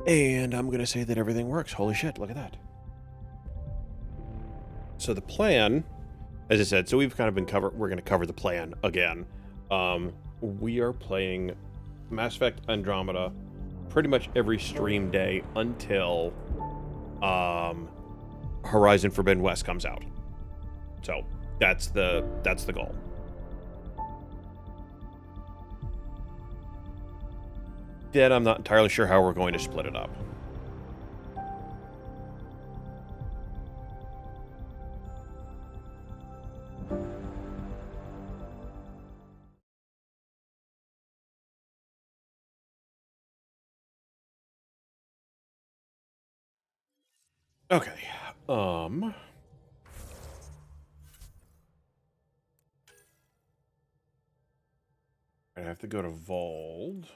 And I'm going to say that everything works. Holy shit, look at that. So the plan, as I said, so we've kind of been we're going to cover the plan again. We are playing Mass Effect Andromeda pretty much every stream day until Horizon Forbidden West comes out. So that's the goal. Then I'm not entirely sure how we're going to split it up. Okay. I have to go to Vold.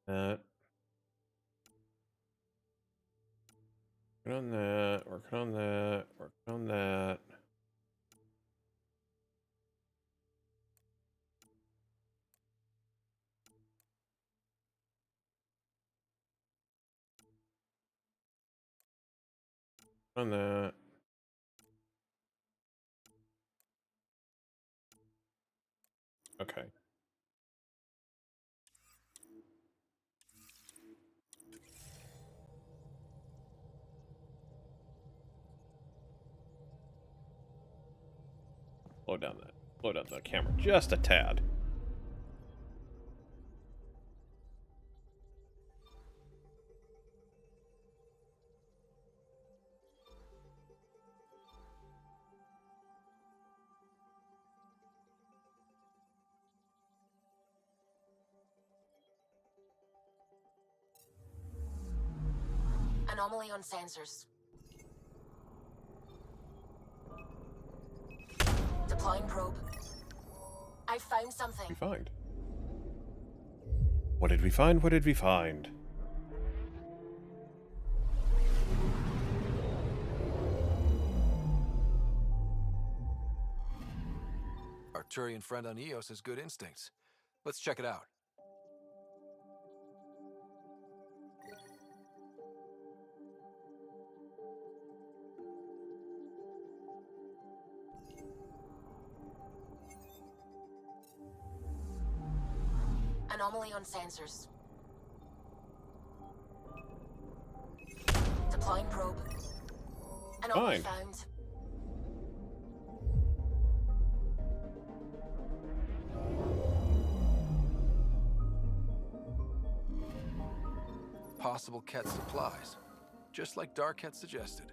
That. Working on that, working on that, working on that. On that. Okay. Slow down the camera just a tad. Anomaly on sensors. Deploying probe. I found something. We find. What did we find? What did we find? Arturian friend on Eos has good instincts. Let's check it out. Anomaly on sensors. Deploying probe. Anomaly found. Possible Ket supplies, just like Dark had suggested.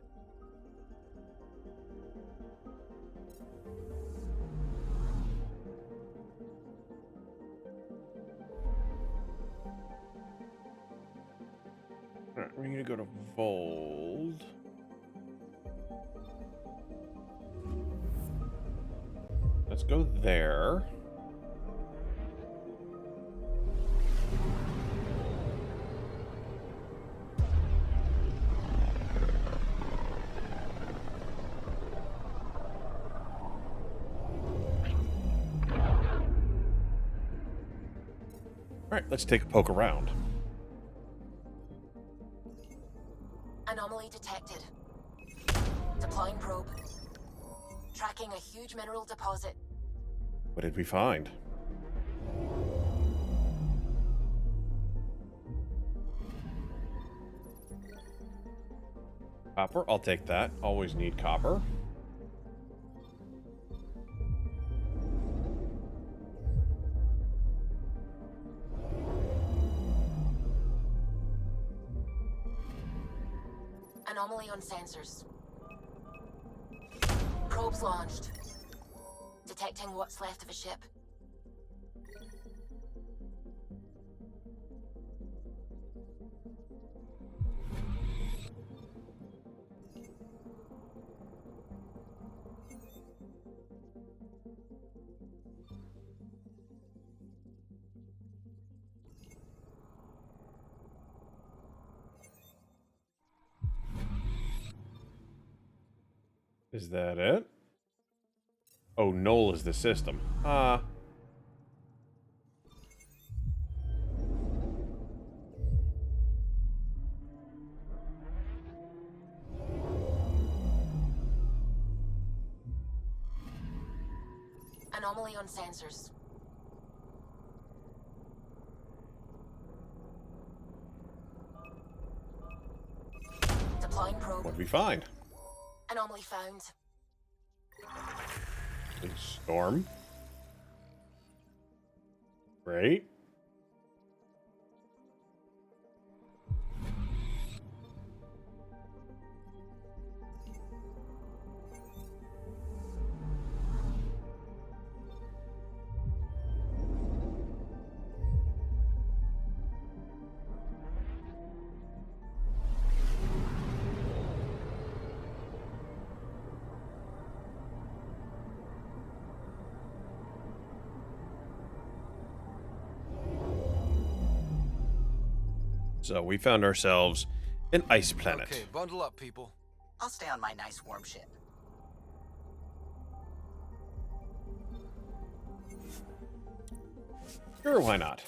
Alright, we're gonna go to Vold. Let's go there. Alright, let's take a poke around. Anomaly detected. Deploying probe. Tracking a huge mineral deposit. What did we find? Copper, I'll take that. Always need copper. Anomaly on sensors. Probes launched. Detecting what's left of a ship. Is that it? Oh, Null is the system. Ah. Anomaly on sensors. Deploying probe. What'd we find? Anomaly found. A storm. Great. So we found ourselves an ice planet. Okay, bundle up, people. I'll stay on my nice warm ship. Sure, why not?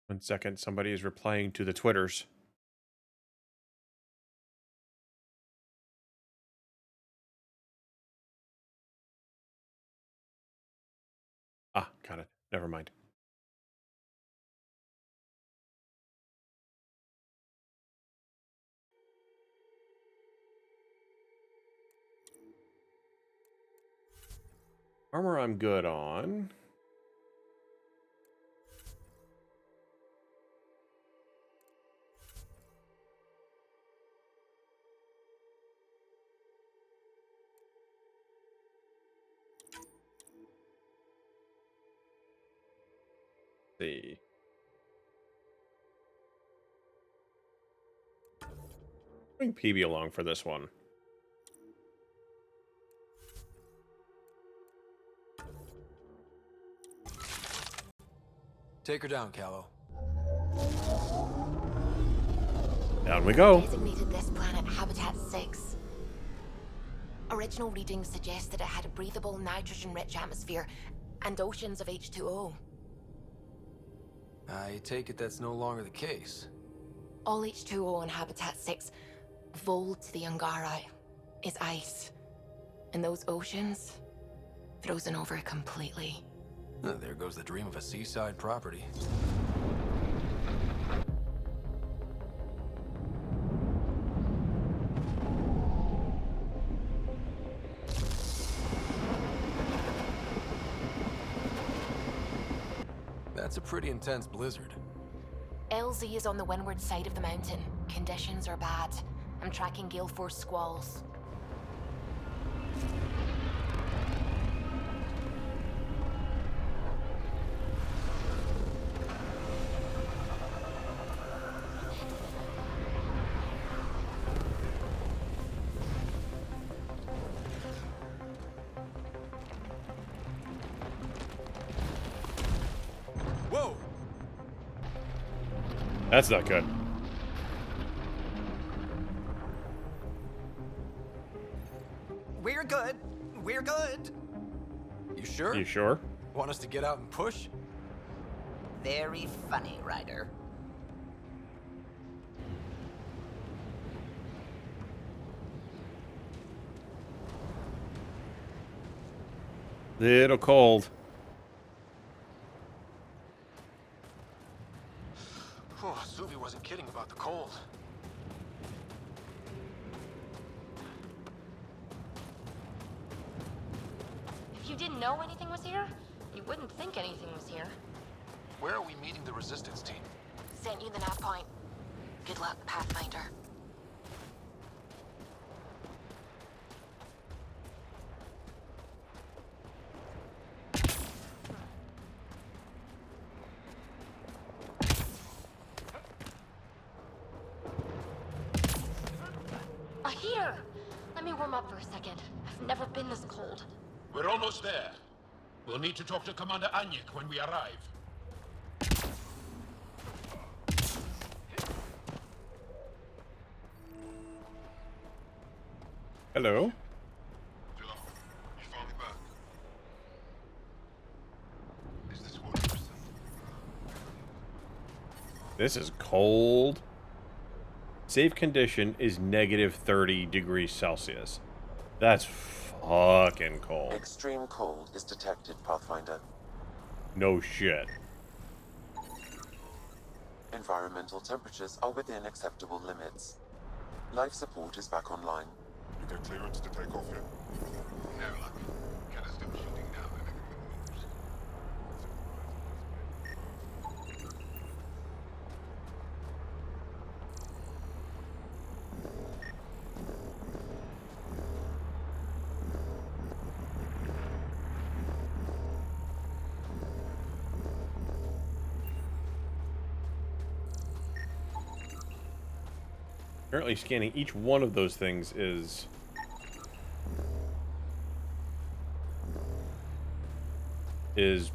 One second, somebody is replying to the Twitters. Ah, got it. Never mind. Armor I'm good on. See. Bring PB along for this one. Take her down, Callow. Down we go. Designated this planet Habitat 6. Original readings suggest that it had a breathable, nitrogen-rich atmosphere and oceans of H2O. I take it that's no longer the case. All H2O on Habitat 6, vol to the Angara, is ice. And those oceans, frozen over completely. There goes the dream of a seaside property. That's a pretty intense blizzard. LZ is on the windward side of the mountain. Conditions are bad. I'm tracking gale force squalls. Whoa! That's not good. We're good. We're good. You sure? You sure? Want us to get out and push? Very funny, Ryder. Little cold. Oh, Suvi wasn't kidding about the cold. If you didn't know anything was here, you wouldn't think anything was here. Where are we meeting the resistance team? Sent you the nav point. Good luck, Pathfinder. A heater! Let me warm up for a second. I've never been this cold. We're almost there. We'll need to talk to Commander Anyik when we arrive. Hello. Joe, you found me back. Is this what you said? This is cold. Safe condition is negative 30 degrees Celsius. That's fucking cold. Extreme cold is detected, Pathfinder. No shit. Environmental temperatures are within acceptable limits. Life support is back online. You get clearance to take off yet? No luck. Get us done shooting now and everyone moves. Apparently scanning each one of those things is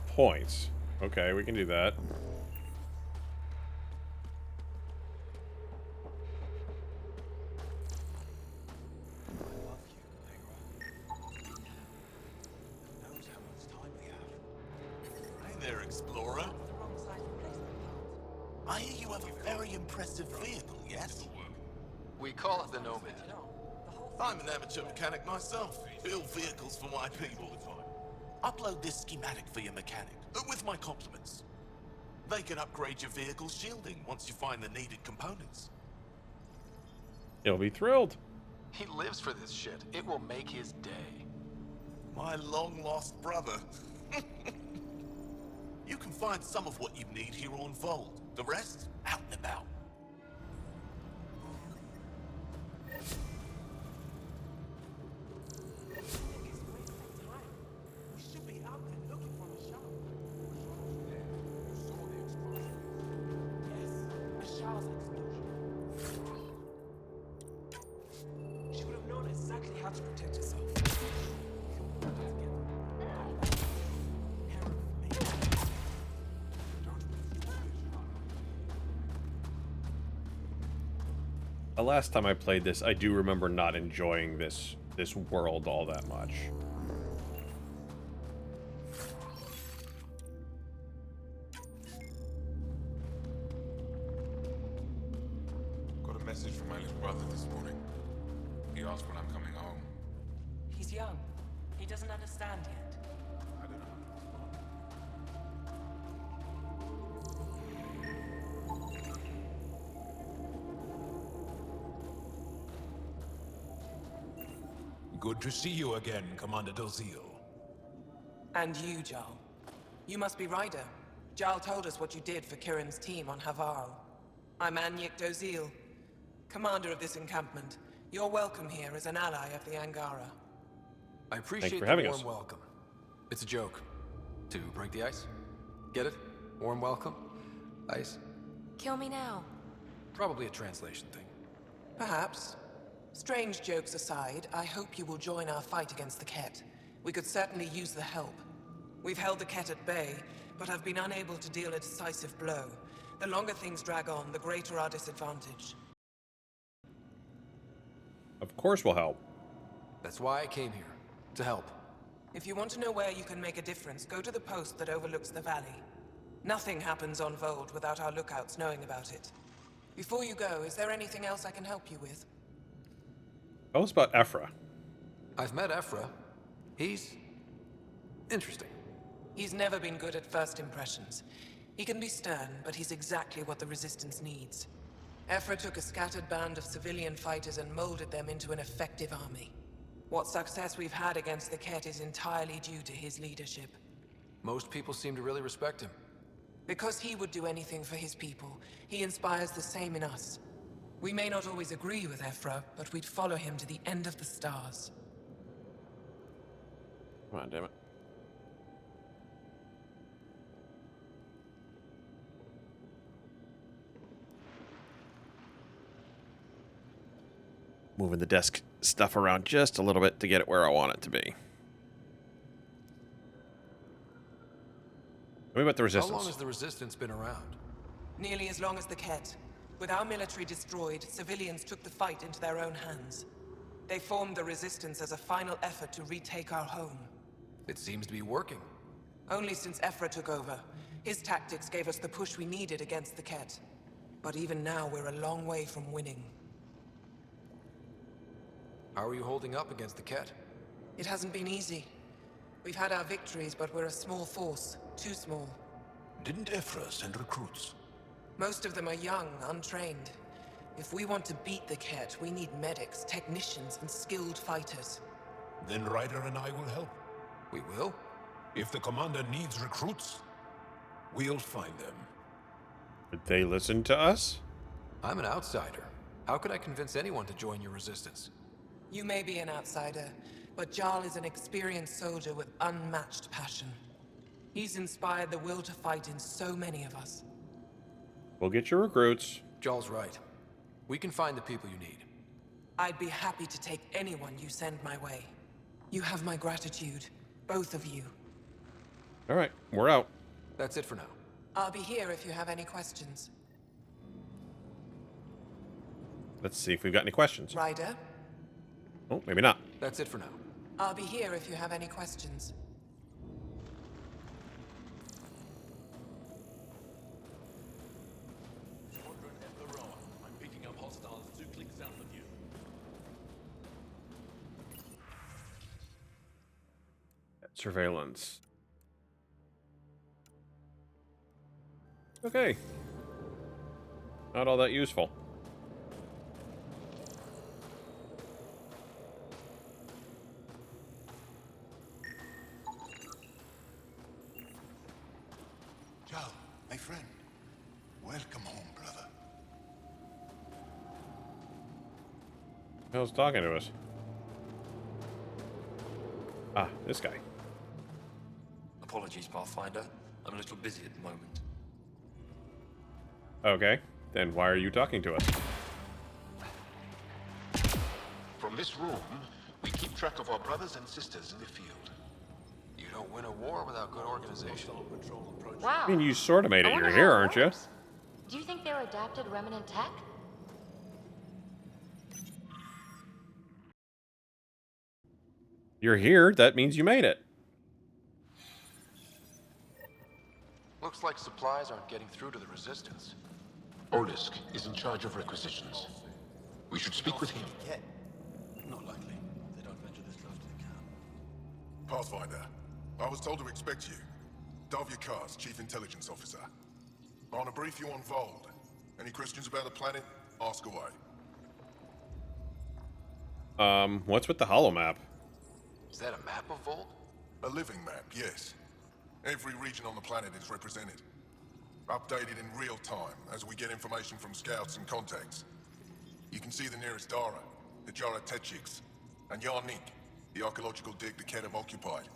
points. Okay, we can do that. Hey there, Explorer. I hear you have a very impressive vehicle, yes? We call it the Nomad. I'm an amateur mechanic myself. Build vehicles for my people. Upload this schematic for your mechanic, with my compliments. They can upgrade your vehicle's shielding once you find the needed components. He'll be thrilled. He lives for this shit. It will make his day. My long-lost brother. You can find some of what you need here on Vold. The rest, out and about. She would have known exactly how to protect herself. The last time I played this, I do remember not enjoying this world all that much. Got a message from my little brother this morning. He asked when I'm coming home. He's young. He doesn't understand yet. I don't know. Good to see you again, Commander Dozil. And you, Jarl. You must be Ryder. Jarl told us what you did for Kirin's team on Havarl. I'm Anyik Dozil, commander of this encampment. You're welcome here as an ally of the Angara. I appreciate for the having warm us. welcome. It's a joke. To break the ice? Get it? Warm welcome? Ice? Kill me now. Probably a translation thing. Perhaps. Strange jokes aside, I hope you will join our fight against the Ket. We could certainly use the help. We've held the Ket at bay, but have been unable to deal a decisive blow. The longer things drag on, the greater our disadvantage. Of course we'll help. That's why I came here. To help. If you want to know where you can make a difference, go to the post that overlooks the valley. Nothing happens on Vold without our lookouts knowing about it. Before you go, is there anything else I can help you with? Tell us about Ephra. I've met Ephra. He's... interesting. He's never been good at first impressions. He can be stern, but he's exactly what the Resistance needs. Ephra took a scattered band of civilian fighters and molded them into an effective army. What success we've had against the Ket is entirely due to his leadership. Most people seem to really respect him. Because he would do anything for his people, he inspires the same in us. We may not always agree with Ephra, but we'd follow him to the end of the stars. Come on, damn it. Moving the desk stuff around just a little bit to get it where I want it to be. Tell me about the How resistance. long has the Resistance been around? Nearly as long as the Ket. With our military destroyed, civilians took the fight into their own hands. They formed the Resistance as a final effort to retake our home. It seems to be working. Only since Ephra took over. His tactics gave us the push we needed against the Ket. But even now, we're a long way from winning. How are you holding up against the Ket? It hasn't been easy. We've had our victories, but we're a small force. Too small. Didn't Ephra send recruits? Most of them are young, untrained. If we want to beat the Ket, we need medics, technicians, and skilled fighters. Then Ryder and I will help. We will? If the commander needs recruits, we'll find them. Did they listen to us? I'm an outsider. How could I convince anyone to join your Resistance? You may be an outsider, but Jarl is an experienced soldier with unmatched passion. He's inspired the will to fight in so many of us. We'll get your recruits. Jarl's right. We can find the people you need. I'd be happy to take anyone you send my way. You have my gratitude, both of you. All right, we're out. That's it for now. I'll be here if you have any questions. Let's see if we've got any questions. Ryder, Oh, maybe not. That's it for now. I'll be here if you have any questions. I'm picking up hostiles 2 clicks south of you. Surveillance. Okay. Not all that useful. Joe, my friend. Welcome home, brother. Who hell's talking to us? Ah, this guy. Apologies, Pathfinder. I'm a little busy at the moment. Okay, then why are you talking to us? From this room, we keep track of our brothers and sisters in the field. You don't win a war without good organization. Wow. I mean, you sort of made I it. wonder You're how here, it aren't you? works. Do you think they're adapted remnant tech? You're here. That means you made it. Looks like supplies aren't getting through to the Resistance. Olisk is in charge of requisitions. We should speak with him. Not likely. They don't venture this close to the camp. Pathfinder, I was told to expect you. Davia Kars, Chief Intelligence Officer. I want to brief you on Vold. Any questions about the planet? Ask away. What's with the hollow map? Is that a map of Volt? A living map, yes. Every region on the planet is represented. Updated in real time as we get information from scouts and contacts. You can see the nearest Dara, the Jara Tetchiks, and Yarnik, the archaeological dig the Ket have occupied.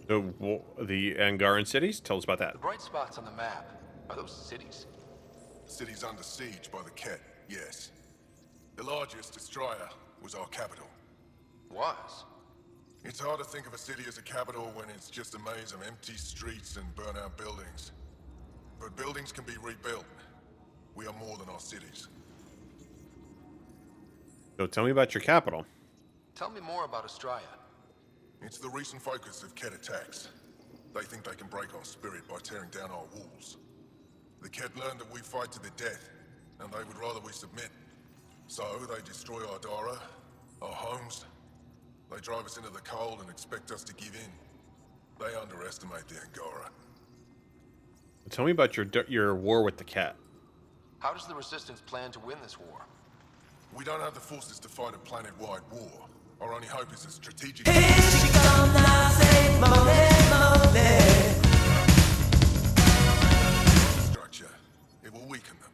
The Angaran cities? Tell us about that. The bright spots on the map, are those cities? The city's under siege by the Ket, yes. The largest destroyer was our capital. Was? It's hard to think of a city as a capital when it's just a maze of empty streets and burnt-out buildings. But buildings can be rebuilt. We are more than our cities. So tell me about your capital. Tell me more about Astraea. It's the recent focus of Ket attacks. They think they can break our spirit by tearing down our walls. The Ket learned that we fight to the death, and they would rather we submit. So they destroy our Dara, our homes. They drive us into the cold and expect us to give in. They underestimate the Angara. Tell me about your war with the cat. How does the Resistance plan to win this war? We don't have the forces to fight a planet-wide war. Our only hope is a strategic structure. It will weaken them.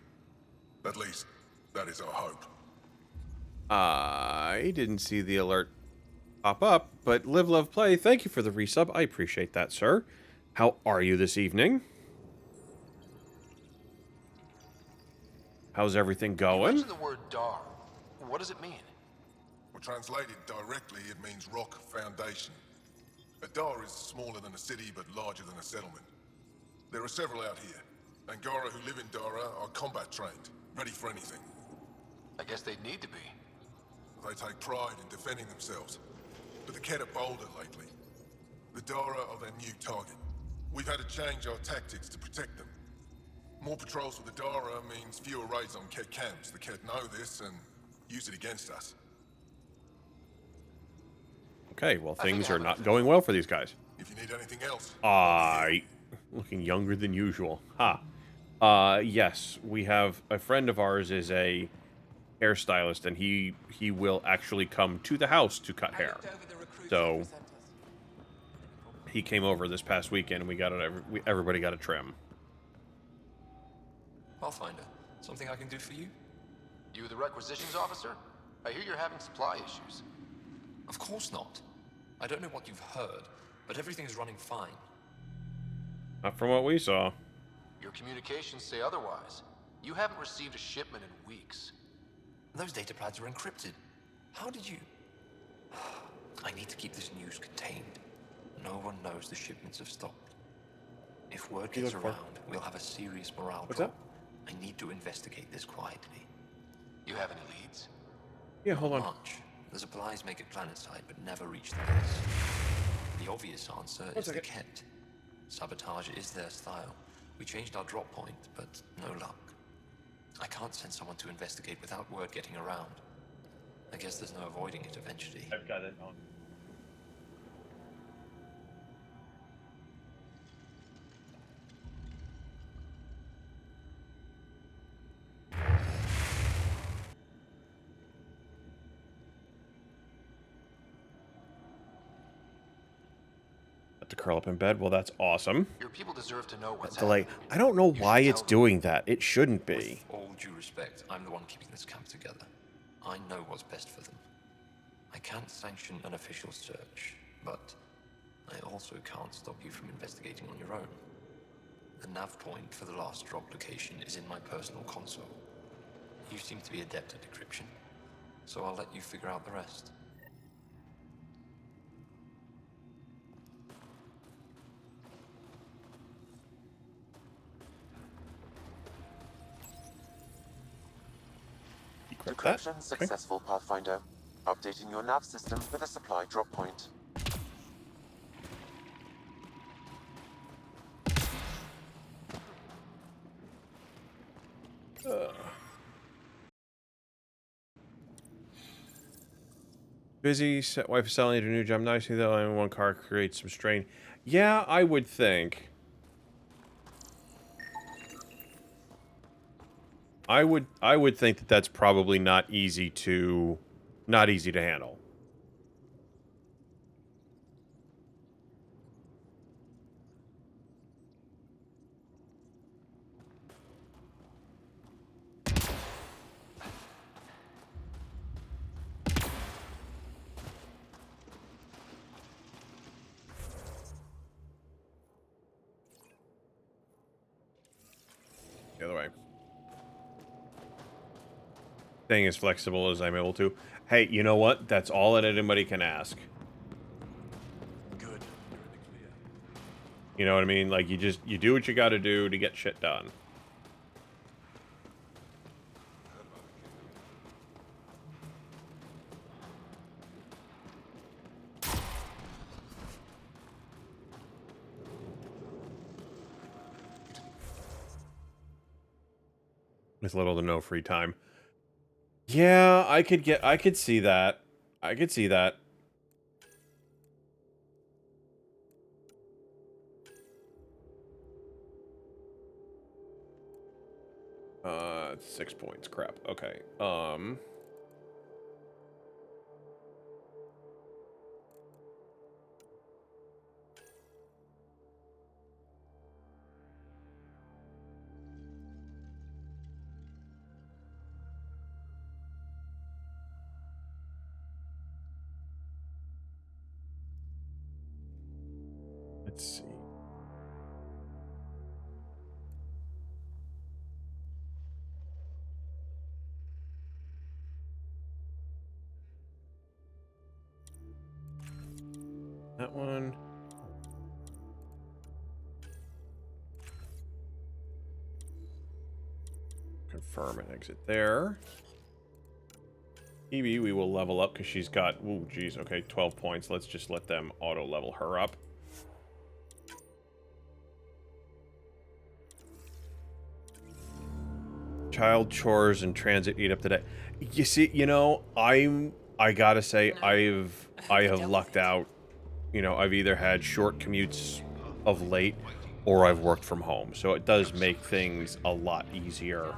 At least, that is our hope. I didn't see the alert pop up, but Live Love Play, thank you for the resub. I appreciate that, sir. How are you this evening? How's everything You going? mentioned the word Dar. What does it mean? Well, translated directly, it means rock foundation. A dar is smaller than a city, but larger than a settlement. There are several out here. Angara who live in Dara are combat trained, ready for anything. I guess they'd need to be. They take pride in defending themselves. But the Kett are bolder lately. The Dara are their new target. We've had to change our tactics to protect them. More patrols with the Dara means fewer raids on Kett camps. The Kett know this and use it against us. Okay, well, I think things I are have not it. going well for these guys. If you need anything else, Looking younger than usual. Ha. Yes, we have a friend of ours is a hairstylist, and he will actually come to the house to cut hair. So he came over this past weekend, and we got it. Everybody got a trim. Pathfinder, something I can do for you? You the requisitions officer? I hear you're having supply issues. Of course not. I don't know what you've heard, but everything's running fine. Not from what we saw. Your communications say otherwise. You haven't received a shipment in weeks. Those data pads are encrypted. How did you... I need to keep this news contained. No one knows the shipments have stopped. If word gets around, we'll have a serious morale drop. I need to investigate this quietly. You have any leads? Yeah, hold on. Much. The supplies make it planetside, but never reach the base. The obvious answer is the Kett. Sabotage is their style. We changed our drop point, but no luck. I can't send someone to investigate without word getting around. I guess there's no avoiding it eventually. I've got it on. To curl up in bed. Well, that's awesome. Your people deserve to know what's Delay. happening. I don't know why should it's tell them. doing that. It shouldn't be. With all due respect, I'm the one keeping this camp together. I know what's best for them. I can't sanction an official search, but I also can't stop you from investigating on your own. The nav point for the last drop location is in my personal console. You seem to be adept at decryption, so I'll let you figure out the rest. Decryption successful, Pathfinder. Updating your nav system with a supply drop point. Busy. Wife is selling a new job nicely, though. And one car creates some strain. Yeah, I would think. I would think that that's probably not easy to handle. The other way. Staying as flexible as I'm able to. Hey, you know what? That's all that anybody can ask. Good. You're in the clear. You know what I mean? Like, you do what you gotta do to get shit done. With little to no free time. Yeah, I could see that. I could see that. It's 6 points. Crap. Okay. Let's see. That one. Confirm and exit there. Evie, we will level up because she's got, ooh, geez, okay, 12 points. Let's just let them auto-level her up. Child chores and transit eat up today. You see, you know, I gotta say, I have lucked out. You know, I've either had short commutes of late or I've worked from home. So it does make things a lot easier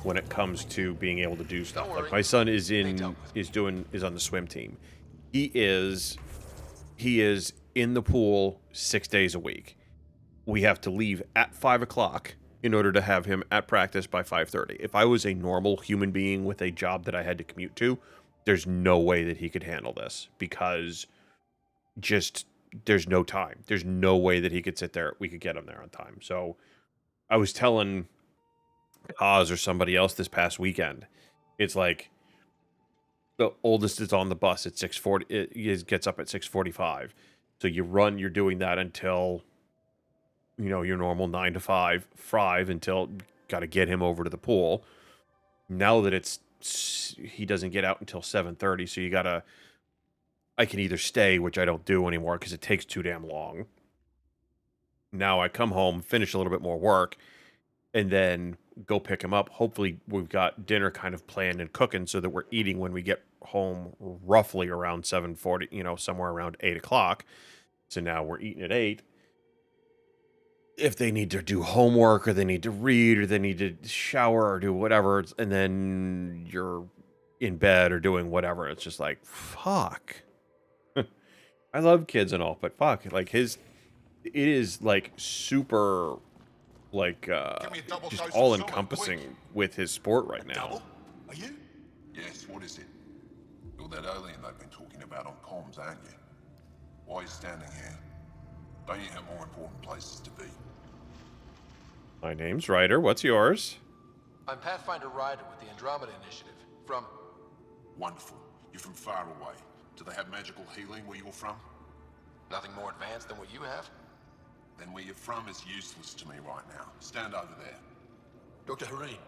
when it comes to being able to do stuff. Like my son is on the swim team. He is in the pool 6 days a week. We have to leave at 5 o'clock in order to have him at practice by 5:30. If I was a normal human being with a job that I had to commute to, there's no way that he could handle this because just there's no time. There's no way that he could sit there. We could get him there on time. So I was telling Oz or somebody else this past weekend, it's like the oldest is on the bus at 6:40. It gets up at 6:45. So you're doing that until, you know, your normal 9 to 5 until got to get him over to the pool. Now that he doesn't get out until 7:30, so I can either stay, which I don't do anymore because it takes too damn long. Now I come home, finish a little bit more work, and then go pick him up. Hopefully we've got dinner kind of planned and cooking so that we're eating when we get home roughly around 7:40, you know, somewhere around 8 o'clock. So now we're eating at 8. If they need to do homework or they need to read or they need to shower or do whatever, and then you're in bed or doing whatever, it's just like, fuck. I love kids and all, but fuck, like it is like super, like, just all encompassing with his sport right now. Double? Are you? Yes, what is it? You're that alien they've been talking about on comms, aren't you? Why are you standing here? Don't you have more important places to be? My name's Ryder. What's yours? I'm Pathfinder Ryder with the Andromeda Initiative. From... Wonderful. You're from far away. Do they have magical healing where you're from? Nothing more advanced than what you have? Then where you're from is useless to me right now. Stand over there. Dr. Hareen,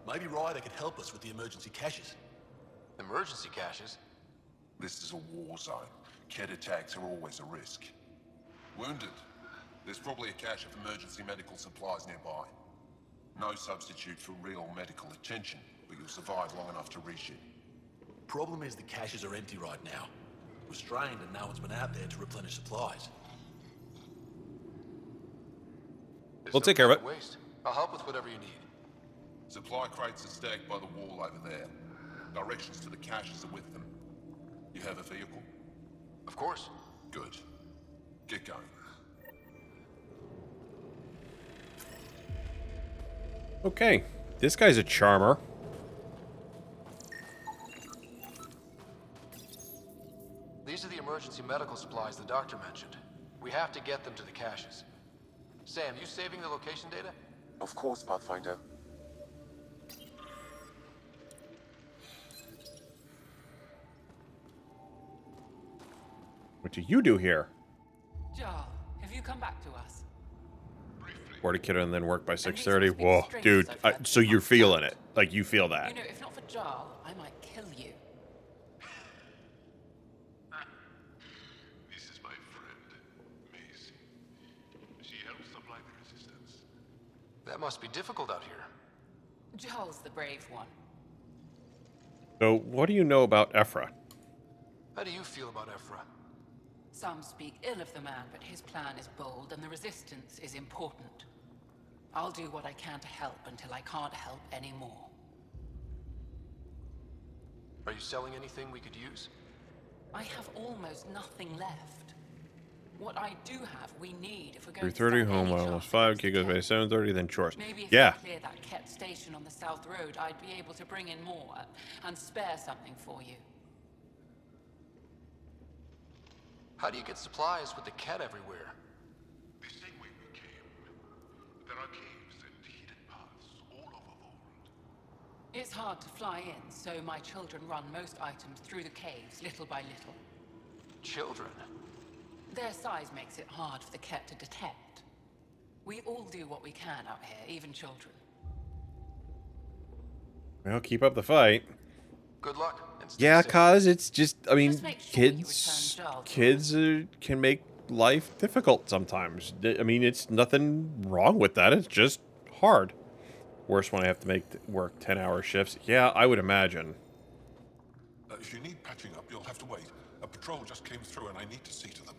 maybe Ryder could help us with the emergency caches. Emergency caches? This is a war zone. Kett attacks are always a risk. Wounded. There's probably a cache of emergency medical supplies nearby. No substitute for real medical attention, but you'll survive long enough to reshoot. Problem is the caches are empty right now. Restrained and no one's been out there to replenish supplies. We'll take care of it. Waste. I'll help with whatever you need. Supply crates are stacked by the wall over there. Directions to the caches are with them. You have a vehicle? Of course. Good. Get going. Okay, this guy's a charmer. These are the emergency medical supplies the doctor mentioned. We have to get them to the caches. Sam, you saving the location data? Of course, Pathfinder. What do you do here? Jarl, have you come back to us? Board a kiddo and then work by 6:30. Whoa, dude. So you're feeling it. Like, you feel that. You know, if not for Jarl, I might kill you. This is my friend, Maisie. She helps supply the resistance. That must be difficult out here. Jarl's the brave one. So, what do you know about Ephra? How do you feel about Ephra? Some speak ill of the man, but his plan is bold and the resistance is important. I'll do what I can to help until I can't help anymore. Are you selling anything we could use? I have almost nothing left. What I do have, we need if we're going to 3:30 stand home, any almost chance 5, against kid goes by Kett. 7:30, then chores. Maybe if Yeah. we clear that Kett station on the South Road, I'd be able to bring in more and spare something for you. How do you get supplies with the Ket everywhere? The same way we came. There are caves and hidden paths all over Vold. It's hard to fly in, so my children run most items through the caves, little by little. Children? Their size makes it hard for the Ket to detect. We all do what we can out here, even children. Well, keep up the fight. Good luck, and stay Yeah, safe. cause it's just, I mean, Just make sure you kids, return Giles. can make life difficult sometimes. I mean, it's nothing wrong with that. It's just hard. Worse when I have to work 10-hour shifts. Yeah, I would imagine. If you need patching up, you'll have to wait. A patrol just came through and I need to see to them.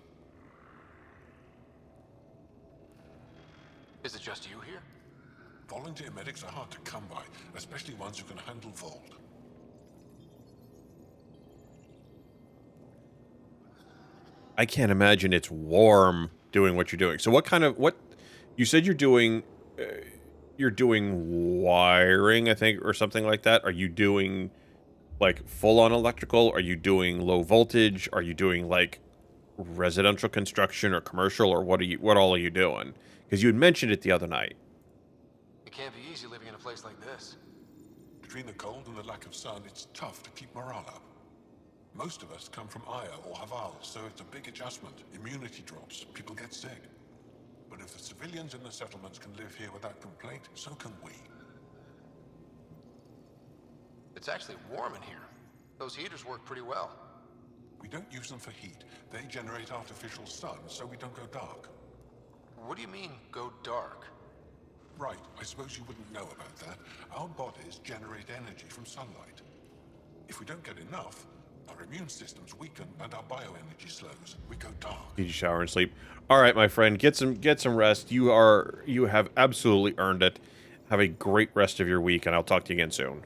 Is it just you here? Volunteer medics are hard to come by, especially ones who can handle Vold. I can't imagine it's warm doing what you're doing. So what you said you're doing wiring, I think, or something like that. Are you doing like full on electrical? Are you doing low voltage? Are you doing like residential construction or commercial, or what all are you doing? Because you had mentioned it the other night. It can't be easy living in a place like this. Between the cold and the lack of sun, it's tough to keep morale up. Most of us come from Aya or Haval, so it's a big adjustment. Immunity drops, people get sick. But if the civilians in the settlements can live here without complaint, so can we. It's actually warm in here. Those heaters work pretty well. We don't use them for heat. They generate artificial sun, so we don't go dark. What do you mean, go dark? Right, I suppose you wouldn't know about that. Our bodies generate energy from sunlight. If we don't get enough, our immune systems weaken and our bioenergy slows. We go dark. Did you shower and sleep? All right, my friend, get some rest. You have absolutely earned it. Have a great rest of your week, and I'll talk to you again soon.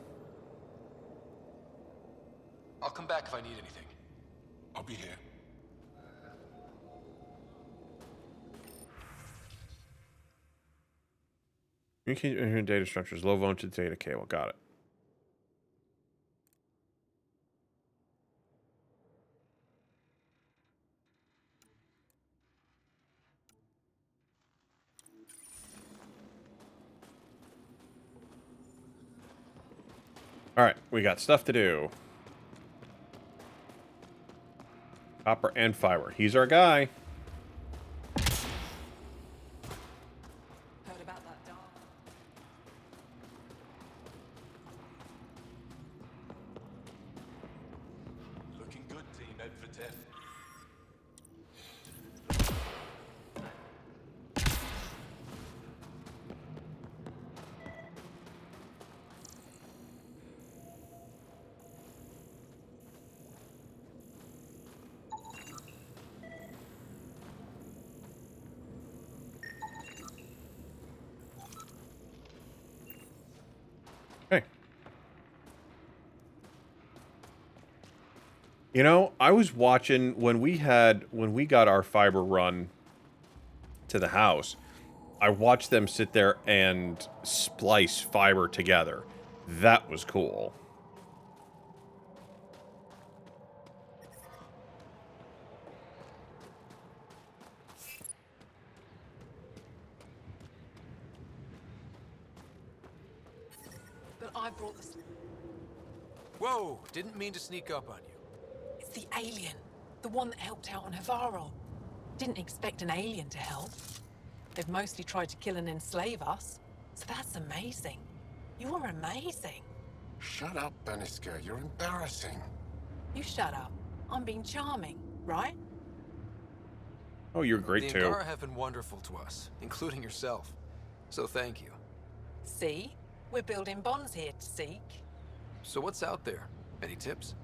I'll come back if I need anything. I'll be here. Communication data structures, low voltage data cable. Got it. All right, we got stuff to do. Copper and fiber. He's our guy. Heard about that dog? Looking good, Team Ed for 10. Hey. You know, I was watching when we got our fiber run to the house. I watched them sit there and splice fiber together. That was cool. But I brought this. Whoa! Didn't mean to sneak up on you. It's the alien. The one that helped out on Havarl. Didn't expect an alien to help. They've mostly tried to kill and enslave us. So that's amazing. You are amazing. Shut up, Beniska. You're embarrassing. You shut up. I'm being charming, right? Oh, you're great The too. Angara have been wonderful to us, including yourself. So thank you. See? We're building bonds here to seek. So what's out there? Any tips?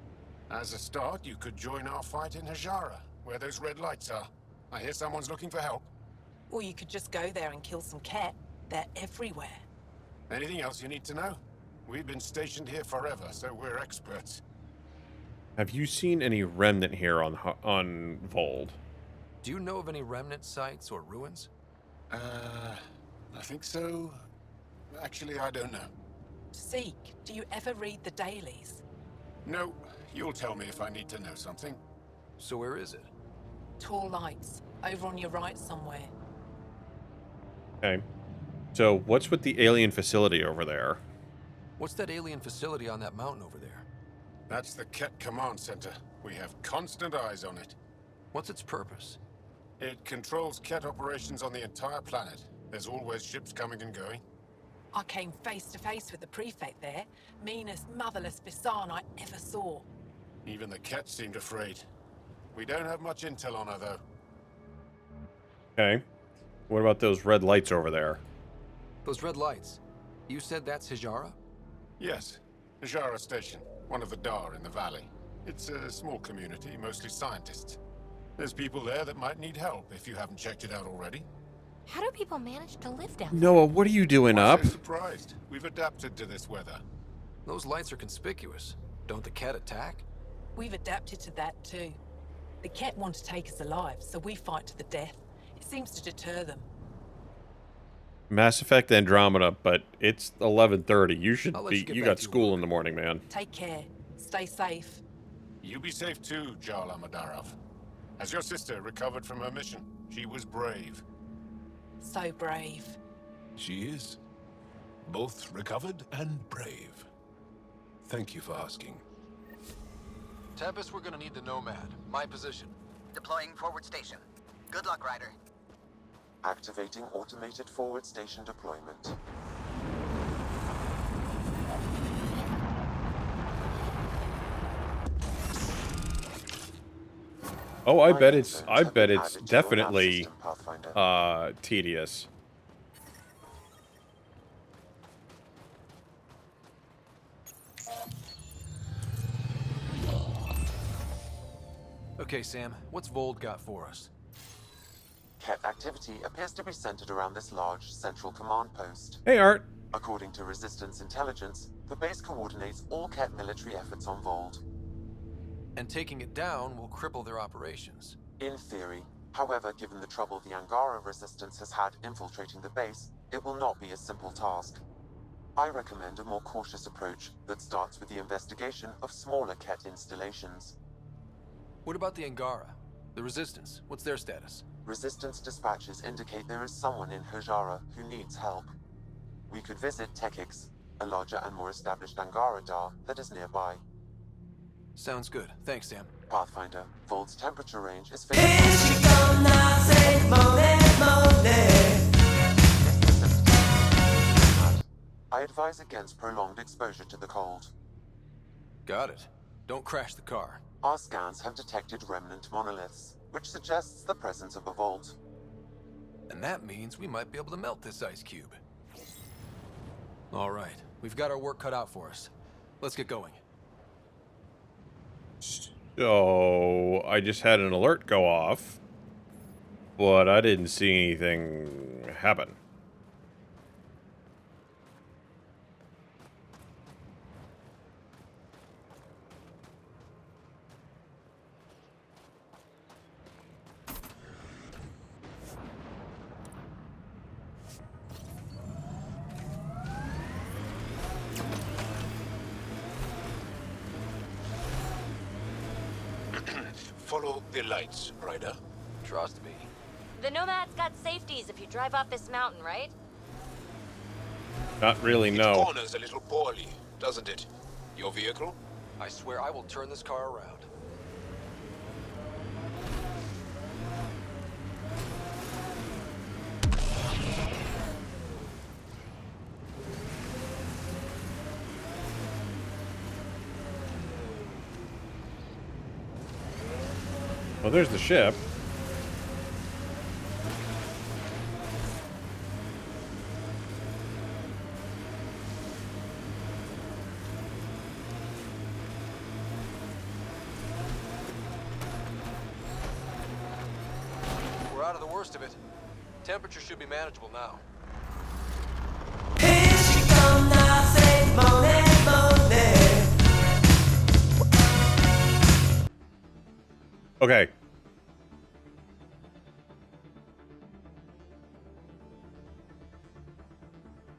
As a start, you could join our fight in Hajara, where those red lights are. I hear someone's looking for help. Or you could just go there and kill some Ket. They're everywhere. Anything else you need to know? We've been stationed here forever, so we're experts. Have you seen any remnant here on Vold? Do you know of any remnant sites or ruins? I think so. Actually, I don't know. Seek, do you ever read the dailies? No, you'll tell me if I need to know something. So where is it? Tall lights, over on your right somewhere. Okay. So, what's with the alien facility over there? What's that alien facility on that mountain over there? That's the Ket Command Center. We have constant eyes on it. What's its purpose? It controls Ket operations on the entire planet. There's always ships coming and going. I came face to face with the prefect there. Meanest, motherless Visan I ever saw. Even the Ket seemed afraid. We don't have much intel on her, though. Okay. What about those red lights over there? Those red lights. You said that's Hijara? Yes. Hijara Station, one of the Dar in the valley. It's a small community, mostly scientists. There's people there that might need help if you haven't checked it out already. How do people manage to live down there? Noah, what are you doing Why up? so surprised? We've adapted to this weather. Those lights are conspicuous. Don't the Ket attack? We've adapted to that too. The Ket want to take us alive, so we fight to the death. It seems to deter them. Mass Effect Andromeda, but it's 11:30. You should I'll let be. you get You back got to your school work. in the morning, man. Take care. Stay safe. You be safe too, Jarl Amadarov. Has your sister recovered from her mission? She was brave. So brave. She is. Both recovered and brave. Thank you for asking. Tempest, we're gonna need the Nomad. My position. Deploying forward station. Good luck, Ryder. Activating automated forward station deployment. Oh, I bet it's. Zones I have bet been it's added to your nav definitely system, Pathfinder. tedious. Okay, Sam, what's Vold got for us? Ket activity appears to be centered around this large central command post. Hey, Art. According to Resistance intelligence, the base coordinates all Ket military efforts on Vold. And taking it down will cripple their operations. In theory. However, given the trouble the Angara Resistance has had infiltrating the base, it will not be a simple task. I recommend a more cautious approach that starts with the investigation of smaller Ket installations. What about the Angara? The Resistance, what's their status? Resistance dispatches indicate there is someone in Hijara who needs help. We could visit Tekix, a larger and more established Angara Dar that is nearby. Sounds good. Thanks, Sam. Pathfinder, Vold's temperature range is I advise against prolonged exposure to the cold. Got it. Don't crash the car. Our scans have detected remnant monoliths, which suggests the presence of a vault. And that means we might be able to melt this ice cube. All right, we've got our work cut out for us. Let's get going. So I just had an alert go off, but I didn't see anything happen. Follow the lights, Ryder. Trust me. The Nomad's got safeties if you drive off this mountain, right? Not really, It no. corners a little poorly, doesn't it? Your vehicle? I swear I will turn this car around. Well, there's the ship. We're out of the worst of it. Temperature should be manageable now. Okay.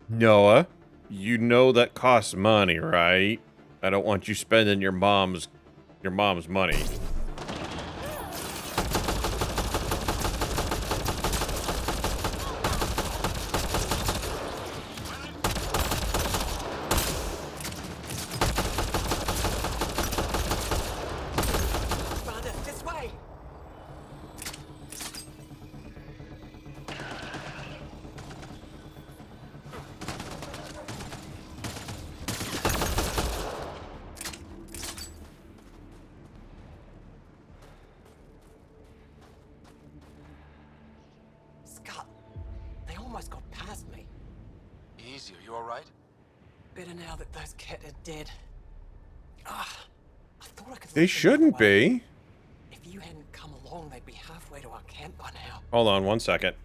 Noah, you know that costs money, right? I don't want you spending your mom's money. is you? You alright? Better now that those Ket are dead. Ah, I thought I could. They shouldn't be. If you hadn't come along, they'd be halfway to our camp by now. Hold on 1 second.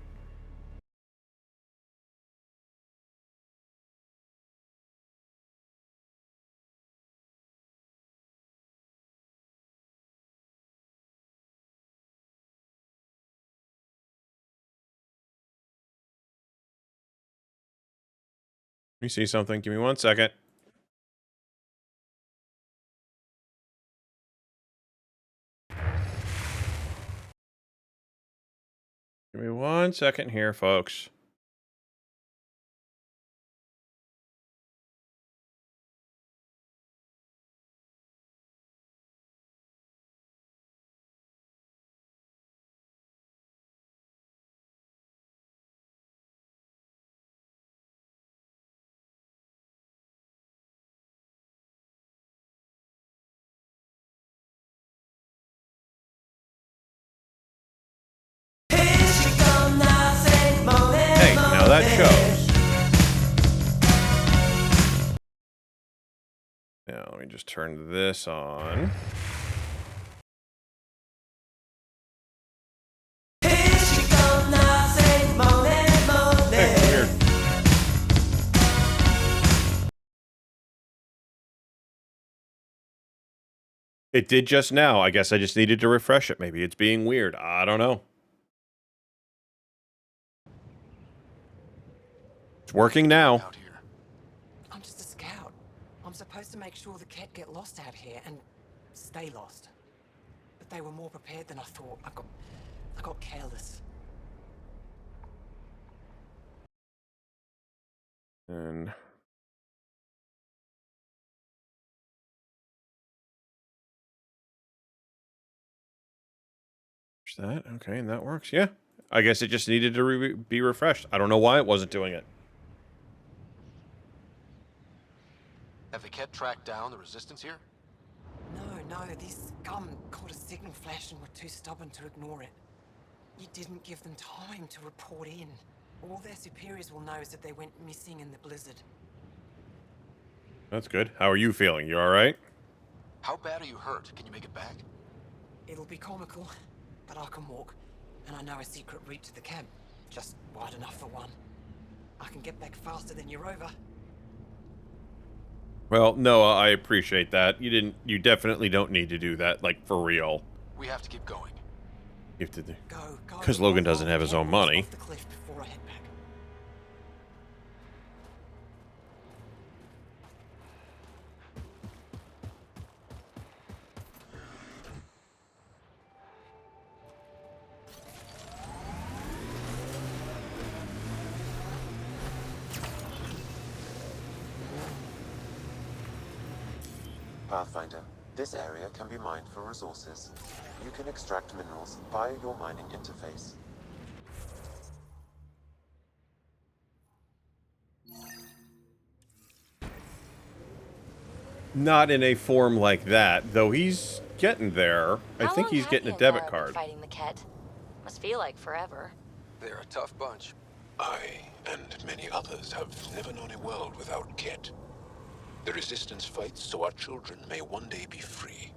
Let me see something. Give me 1 second. Give me 1 second here, folks. Hey, now that shows. Now, let me just turn this on. Hey, weird. It did just now. I guess I just needed to refresh it. Maybe it's being weird. I don't know. It's working now. I'm just a scout. I'm supposed to make sure the Ket get lost out here and stay lost. But they were more prepared than I thought. I got careless. And that okay, and that works. Yeah, I guess it just needed to be refreshed. I don't know why it wasn't doing it. Have the Ket tracked down the resistance here? No, these scum caught a signal flash and were too stubborn to ignore it. You didn't give them time to report in. All their superiors will know is that they went missing in the blizzard. That's good. How are you feeling? You all right? How bad are you hurt? Can you make it back? It'll be comical, but I can walk. And I know a secret route to the camp. Just wide enough for one. I can get back faster than your rover. Well, no, I appreciate that. You definitely don't need to do that, like, for real. We have to keep going. You have to do. Go. Because Logan doesn't have his own money. Off the cliff before I head back. Pathfinder, this area can be mined for resources. You can extract minerals via your mining interface. Not in a form like that, though he's getting there. I think he's getting a debit card. Fighting the Ket. Must feel like forever. They're a tough bunch. I, and many others, have never known a world without Ket. The Resistance fights so our children may one day be free.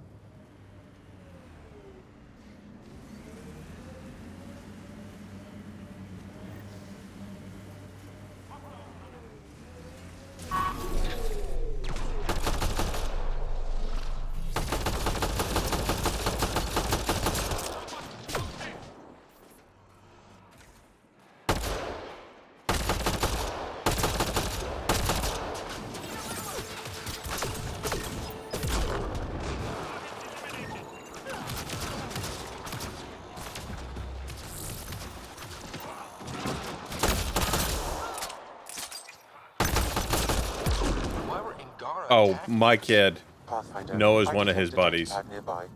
Oh, my kid. Pathfinder, Noah's one of his buddies. Nearby.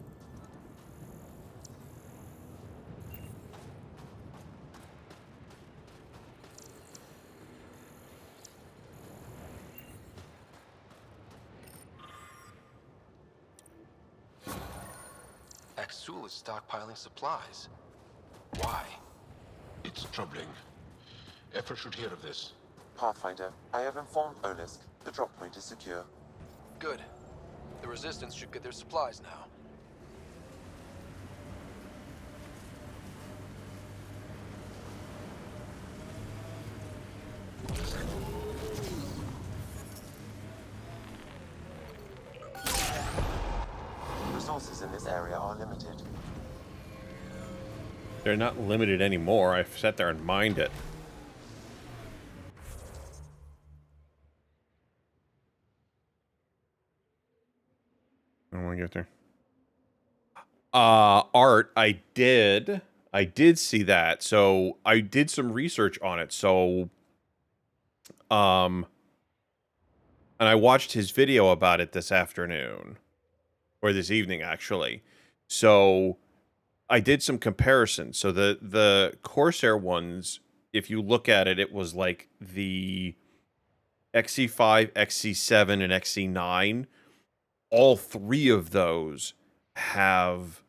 Axul is stockpiling supplies. Why? It's troubling. Effort should hear of this. Pathfinder, I have informed Olisk. The drop point is secure. Good. The Resistance should get their supplies now. Resources in this area are limited. They're not limited anymore. I've sat there and mined it. I don't want to get there. Art, I did see that. So I did some research on it. So, and I watched his video about it this afternoon, or this evening, actually. So I did some comparisons. So the Corsair ones, if you look at it, it was like the XC5, XC7, and XC9. All three of those have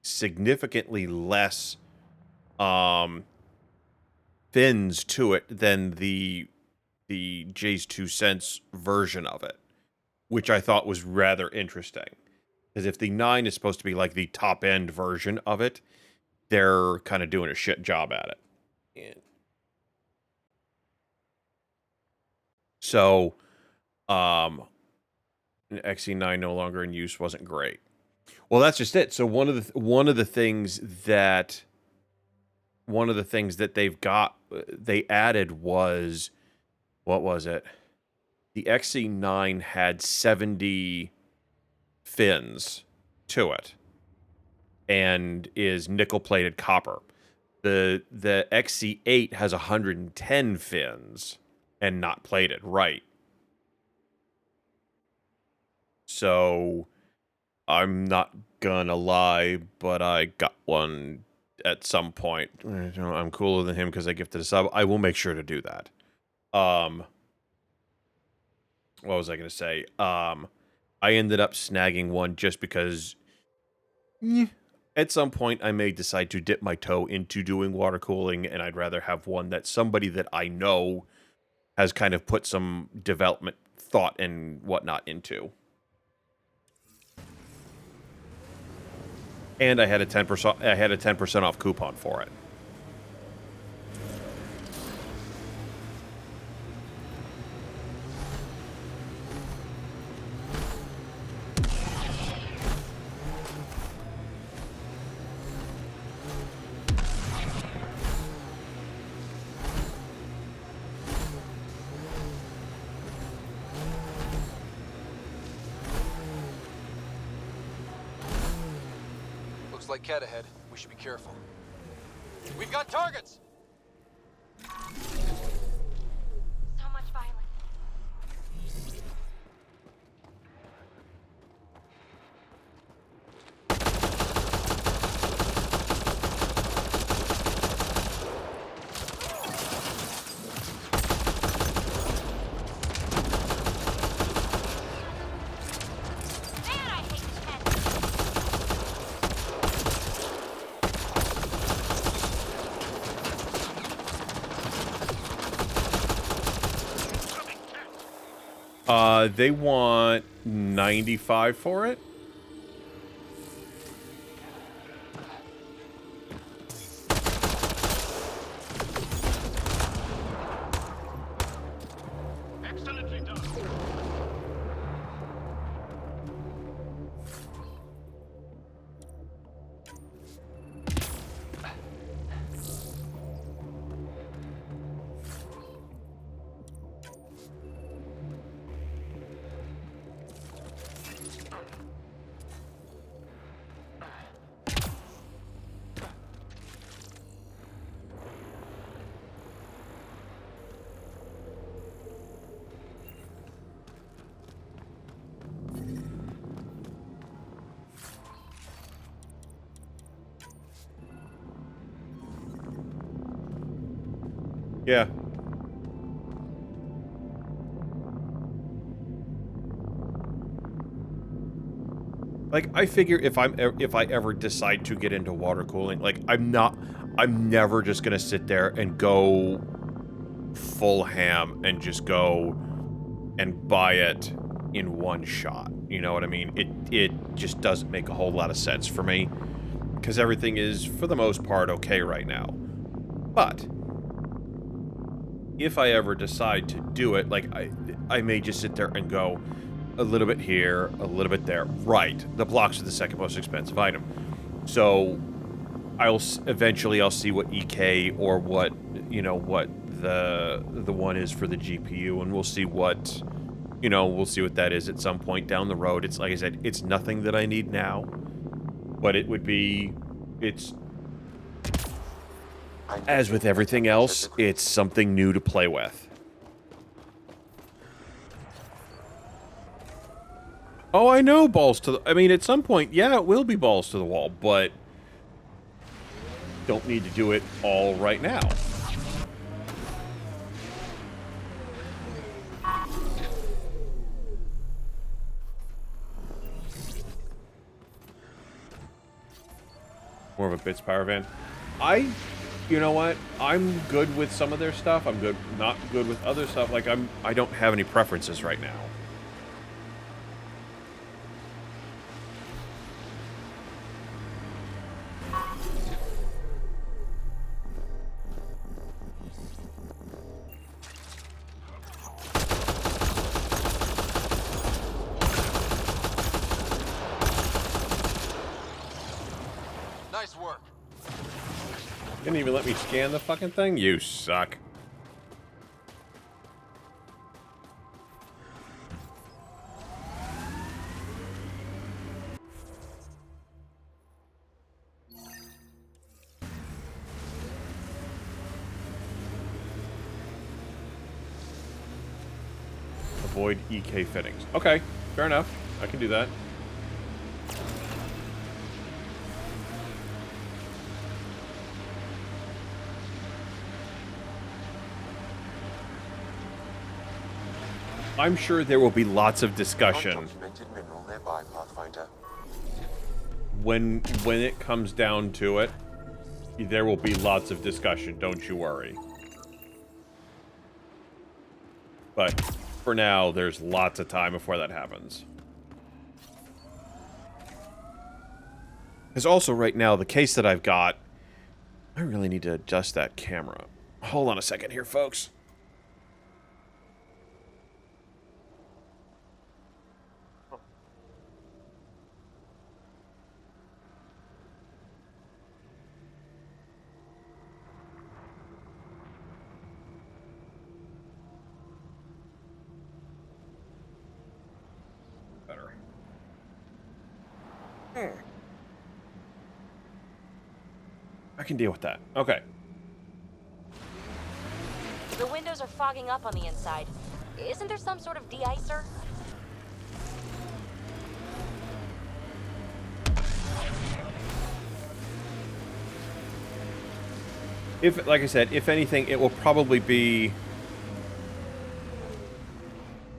significantly less fins to it than the Jay's 2 cents version of it, which I thought was rather interesting. Because if the 9 is supposed to be like the top end version of it, they're kind of doing a shit job at it. And so, XC9 no longer in use wasn't great. Well, that's just it. So one of the things that they added was, what was it? The XC9 had 70 fins to it and is nickel plated copper. The XC8 has 110 fins and not plated, right? So I'm not gonna lie, but I got one at some point. I'm cooler than him because I gifted a sub. I will make sure to do that. What was I gonna say? I ended up snagging one just because at some point I may decide to dip my toe into doing water cooling, and I'd rather have one that somebody that I know has kind of put some development thought and whatnot into. And I had a 10% off coupon for it. Like Cat ahead. We should be careful. We've got targets! So much violence. They want 95 for it. Excellently done. Yeah. Like, I figure if I ever decide to get into water cooling, like, I'm never just gonna sit there and go full ham and just go and buy it in one shot. You know what I mean? It just doesn't make a whole lot of sense for me, because everything is, for the most part, okay right now. But if I ever decide to do it, like, I may just sit there and go a little bit here, a little bit there. Right, the blocks are the second most expensive item. So eventually I'll see what EK or what, you know, what the one is for the GPU, and we'll see what, you know, we'll see what that is at some point down the road. It's, like I said, it's nothing that I need now, but it would be, it's, as with everything else, it's something new to play with. Oh, I know, balls to the... I mean, at some point, yeah, it will be balls to the wall, but don't need to do it all right now. More of a bits power van. You know what? I'm good with some of their stuff. I'm not good with other stuff. Like, I don't have any preferences right now. Nice work. Didn't even let me scan the fucking thing? You suck. Avoid EK fittings. Okay, fair enough. I can do that. I'm sure there will be lots of discussion when it comes down to it. There will be lots of discussion, don't you worry. But for now, there's lots of time before that happens. Because also right now, the case that I've got, I really need to adjust that camera. Hold on a second here, folks. I can deal with that. Okay. The windows are fogging up on the inside. Isn't there some sort of de-icer? If, like I said, if anything, it will probably be...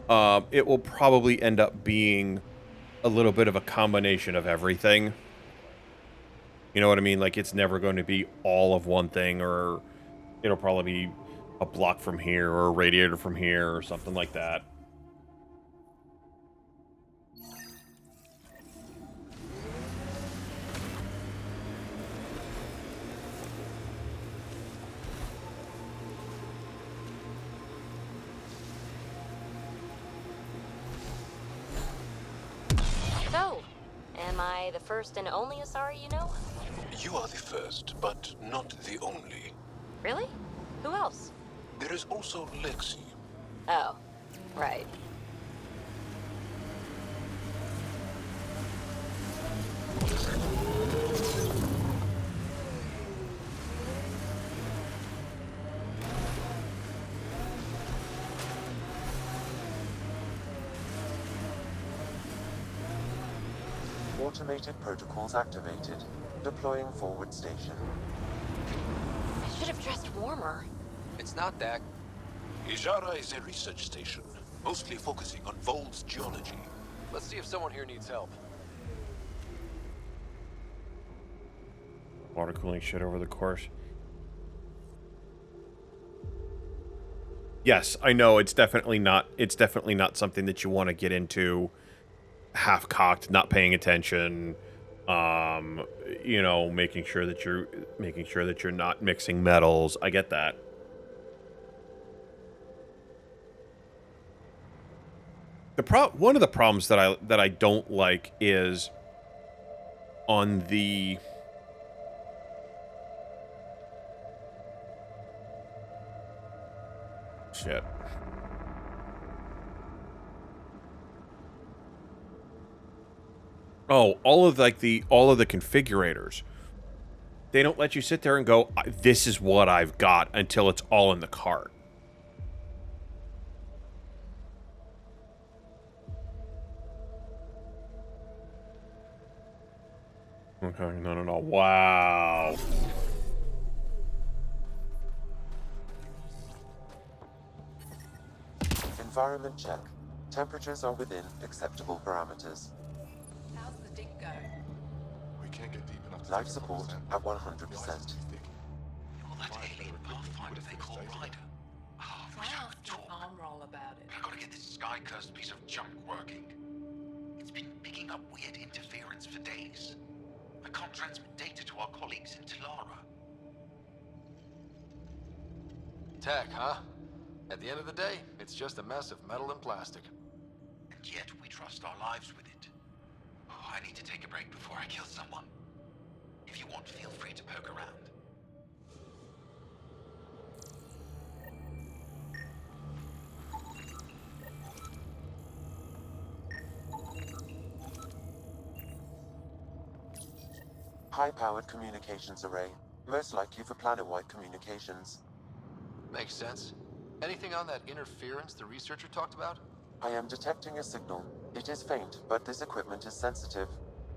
it will probably end up being a little bit of a combination of everything. You know what I mean? Like, it's never going to be all of one thing, or it'll probably be a block from here, or a radiator from here, or something like that. So, am I the first and only Asari you know? You are the first, but not the only. Really? Who else? There is also Lexi. Oh, right. Automated protocols activated. Deploying forward station. I should have dressed warmer. It's not that. Ijara is a research station, mostly focusing on Vol's geology. Let's see if someone here needs help. Water cooling shit over the course. Yes, I know it's definitely not. It's definitely not something that you want to get into half-cocked, not paying attention. Um, you know, making sure that you're not mixing metals. I get that. One of the problems that I don't like is on the shit. Oh, all of the configurators. They don't let you sit there and go, this is what I've got until it's all in the cart. Okay, no. Wow. Environment check. Temperatures are within acceptable parameters. How's the dig go? We can't get deep enough to Life support at 100%. Well, that alien pathfinder they call Ryder. Oh, I wish I could talk. Arm roll about it. But I gotta get this sky-cursed piece of junk working. It's been picking up weird interference for days. I can't transmit data to our colleagues in Talara. Tech, huh? At the end of the day, it's just a mess of metal and plastic. And yet we trust our lives with it. Oh, I need to take a break before I kill someone. If you want, feel free to poke around. High-powered communications array, most likely for planet-wide communications. Makes sense. Anything on that interference the researcher talked about? I am detecting a signal. It is faint, but this equipment is sensitive.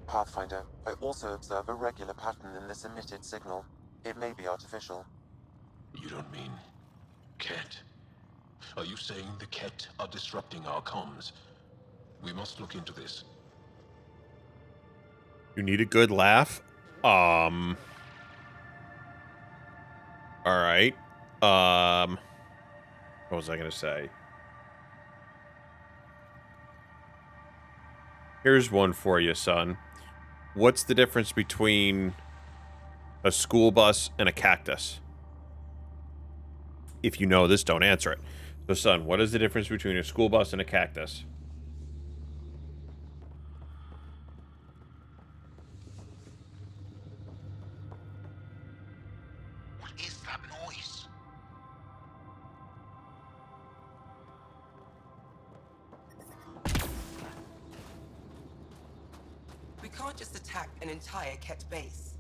Pathfinder, I also observe a regular pattern in this emitted signal. It may be artificial. You don't mean Ket? Are you saying the Ket are disrupting our comms? We must look into this. You need a good laugh? All right. What was I going to say? Here's one for you, son. What's the difference between a school bus and a cactus? If you know this, don't answer it. So, son, what is the difference between a school bus and a cactus? What is that noise? We can't just attack an entire Ket base.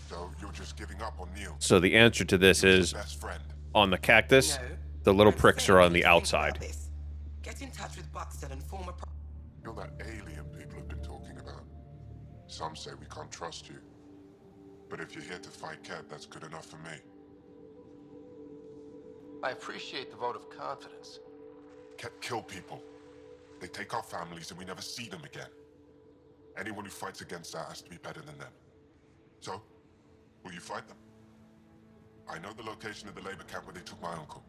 So you're just giving up on Neil? So the answer to this is, Best friend. on the cactus, No, the little I'm pricks saying are we on need the to think about outside. this. Get in touch with Buxton and form a You're that alien people have been talking about. Some say we can't trust you. But if you're here to fight Cat, that's good enough for me. I appreciate the vote of confidence. Cat kill people. They take our families and we never see them again. Anyone who fights against that has to be better than them. So, will you fight them? I know the location of the labor camp where they took my uncle.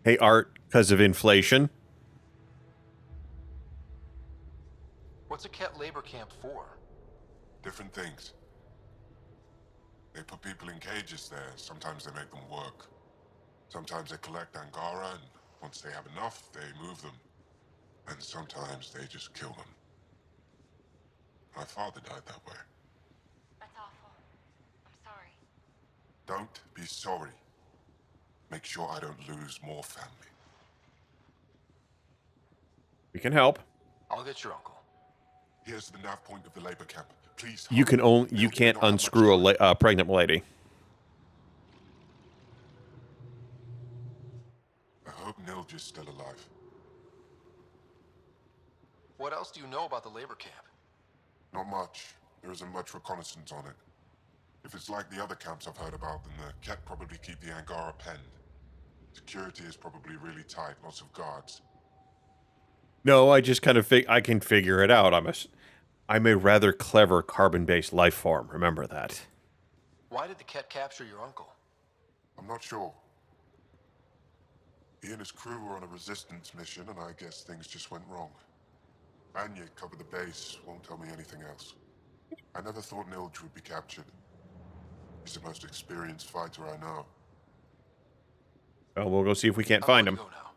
Hey, Art, because of inflation. What's a Ket labor camp for? Different things. They put people in cages there. Sometimes they make them work. Sometimes they collect Angara, and once they have enough, they move them. And sometimes they just kill them. My father died that way. That's awful. I'm sorry. Don't be sorry. Make sure I don't lose more family. We can help. I'll get your uncle. Here's the nav point of the labor camp. Please. You can only you can't unscrew a pregnant lady. I hope Nilj is still alive. What else do you know about the labor camp? Not much. There isn't much reconnaissance on it. If it's like the other camps I've heard about, then the Ket probably keep the Angara penned. Security is probably really tight, lots of guards. No, I just kind of I can figure it out. I'm a rather clever carbon-based life form. Remember that. Why did the Ket capture your uncle? I'm not sure. He and his crew were on a resistance mission, and I guess things just went wrong. Anya covered the base, won't tell me anything else. I never thought Nilge would be captured. He's the most experienced fighter I know. Well, we'll go see if we can't find him. Go now.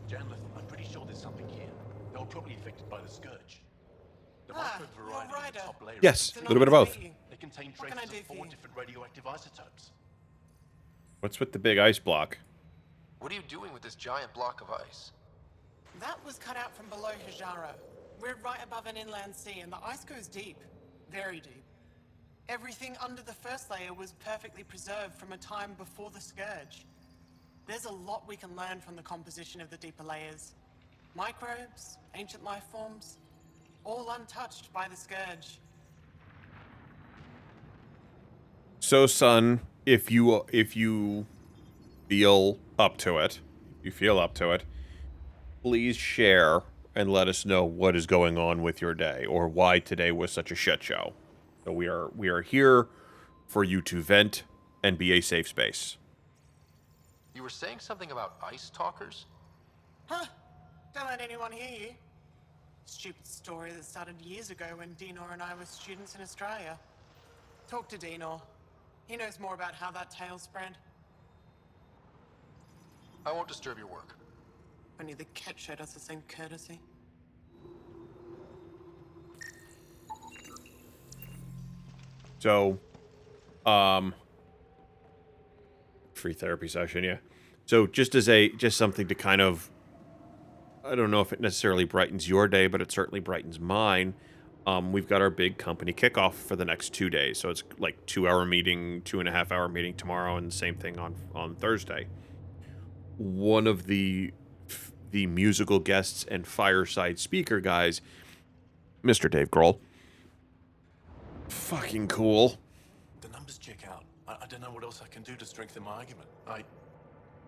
Janlith, I'm pretty sure there's something here. They were probably infected by the Scourge. The microbe variety of the top layer. Yes, a little bit of both. They contain traces of 4 different radioactive isotopes. What's with the big ice block? What are you doing with this giant block of ice? That was cut out from below Hijara. We're right above an inland sea, and the ice goes deep. Very deep. Everything under the first layer was perfectly preserved from a time before the Scourge. There's a lot we can learn from the composition of the deeper layers. Microbes, ancient life forms, all untouched by the Scourge. So, son, if you feel up to it, please share and let us know what is going on with your day or why today was such a shit show. So we are here for you to vent and be a safe space. You were saying something about ice talkers? Huh? Don't let anyone hear you. Stupid story that started years ago when Dinor and I were students in Australia. Talk to Dinor. He knows more about how that tale spread. I won't disturb your work. Only the Ket showed us the same courtesy. So, free therapy session, yeah. So just something to kind of, I don't know if it necessarily brightens your day, but it certainly brightens mine. We've got our big company kickoff for the next 2 days. So it's like 2-hour meeting, 2.5-hour meeting tomorrow, and the same thing on Thursday. One of the musical guests and fireside speaker guys, Mr. Dave Grohl. Fucking cool. The numbers check out. I don't know what else I can do to strengthen my argument.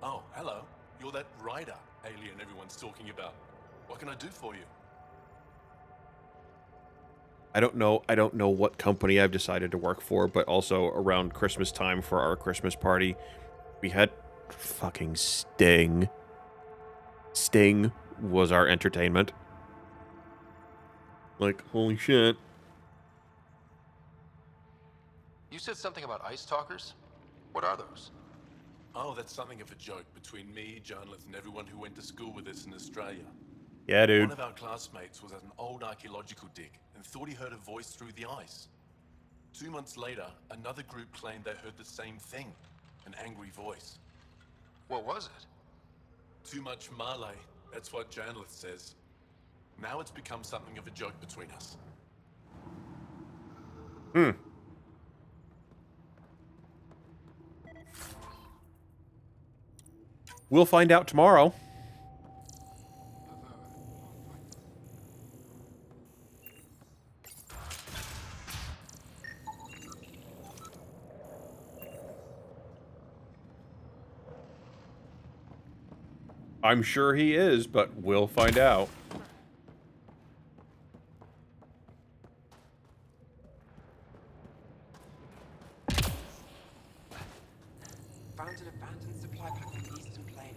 Oh, hello. You're that rider alien everyone's talking about. What can I do for you? I don't know what company I've decided to work for, but also around Christmas time for our Christmas party, we had fucking Sting. Sting was our entertainment. Like, holy shit. You said something about ice talkers? What are those? Oh, that's something of a joke between me, Janlith, and everyone who went to school with us in Australia. Yeah, dude. One of our classmates was at an old archaeological dig and thought he heard a voice through the ice. 2 months later, another group claimed they heard the same thing, an angry voice. What was it? Too much Malay, that's what Janlith says. Now it's become something of a joke between us. We'll find out tomorrow. I'm sure he is, but we'll find out. Found an abandoned supply pack on the eastern plain.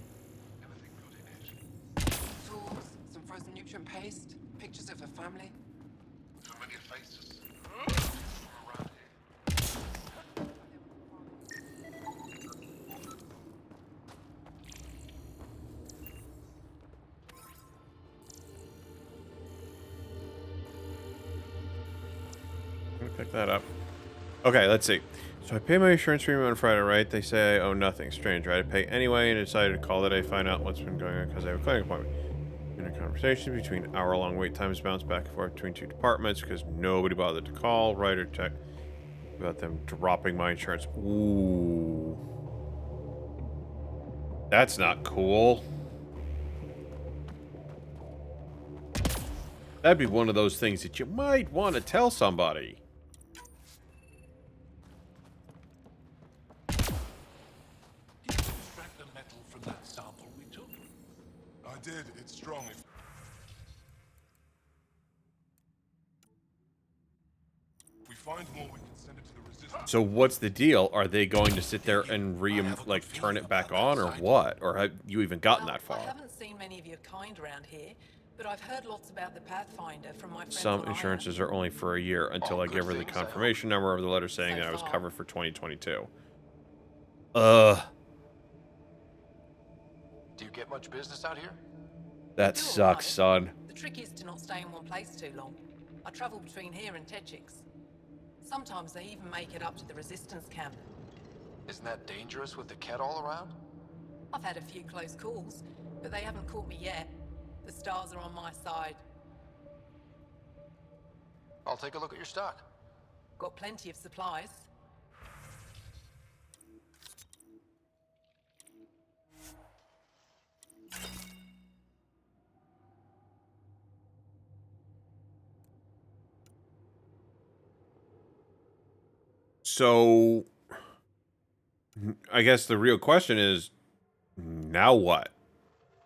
Everything got in it. Tools, some frozen nutrient paste, pictures of her family. Familiar faces. Around Let me pick that up. Okay, let's see. So I pay my insurance premium on Friday, right? They say I owe nothing. Strange, right? I pay anyway and decided to call today, find out what's been going on because I have a clinic appointment. In a conversation between hour-long wait times bounced back and forth between 2 departments because nobody bothered to call, write, or check about them dropping my insurance. Ooh. That's not cool. That'd be one of those things that you might want to tell somebody. Did you extract the metal from that sample we took? I did, it's strong. If we find more, we can send it to the resistance. So what's the deal? Are they going to sit there and turn it back on, or what? Or have you even gotten that far? I haven't seen many of your kind around here, but I've heard lots about the Pathfinder from my friends Some on insurances are only for a year until I give her the confirmation number of the letter saying that I was covered for 2022. Do you get much business out here? That sucks, son. The trick is to not stay in one place too long. I travel between here and Techix. Sometimes they even make it up to the resistance camp. Isn't that dangerous with the Ket all around? I've had a few close calls, but they haven't caught me yet. The stars are on my side. I'll take a look at your stock. Got plenty of supplies. So, I guess the real question is, now what?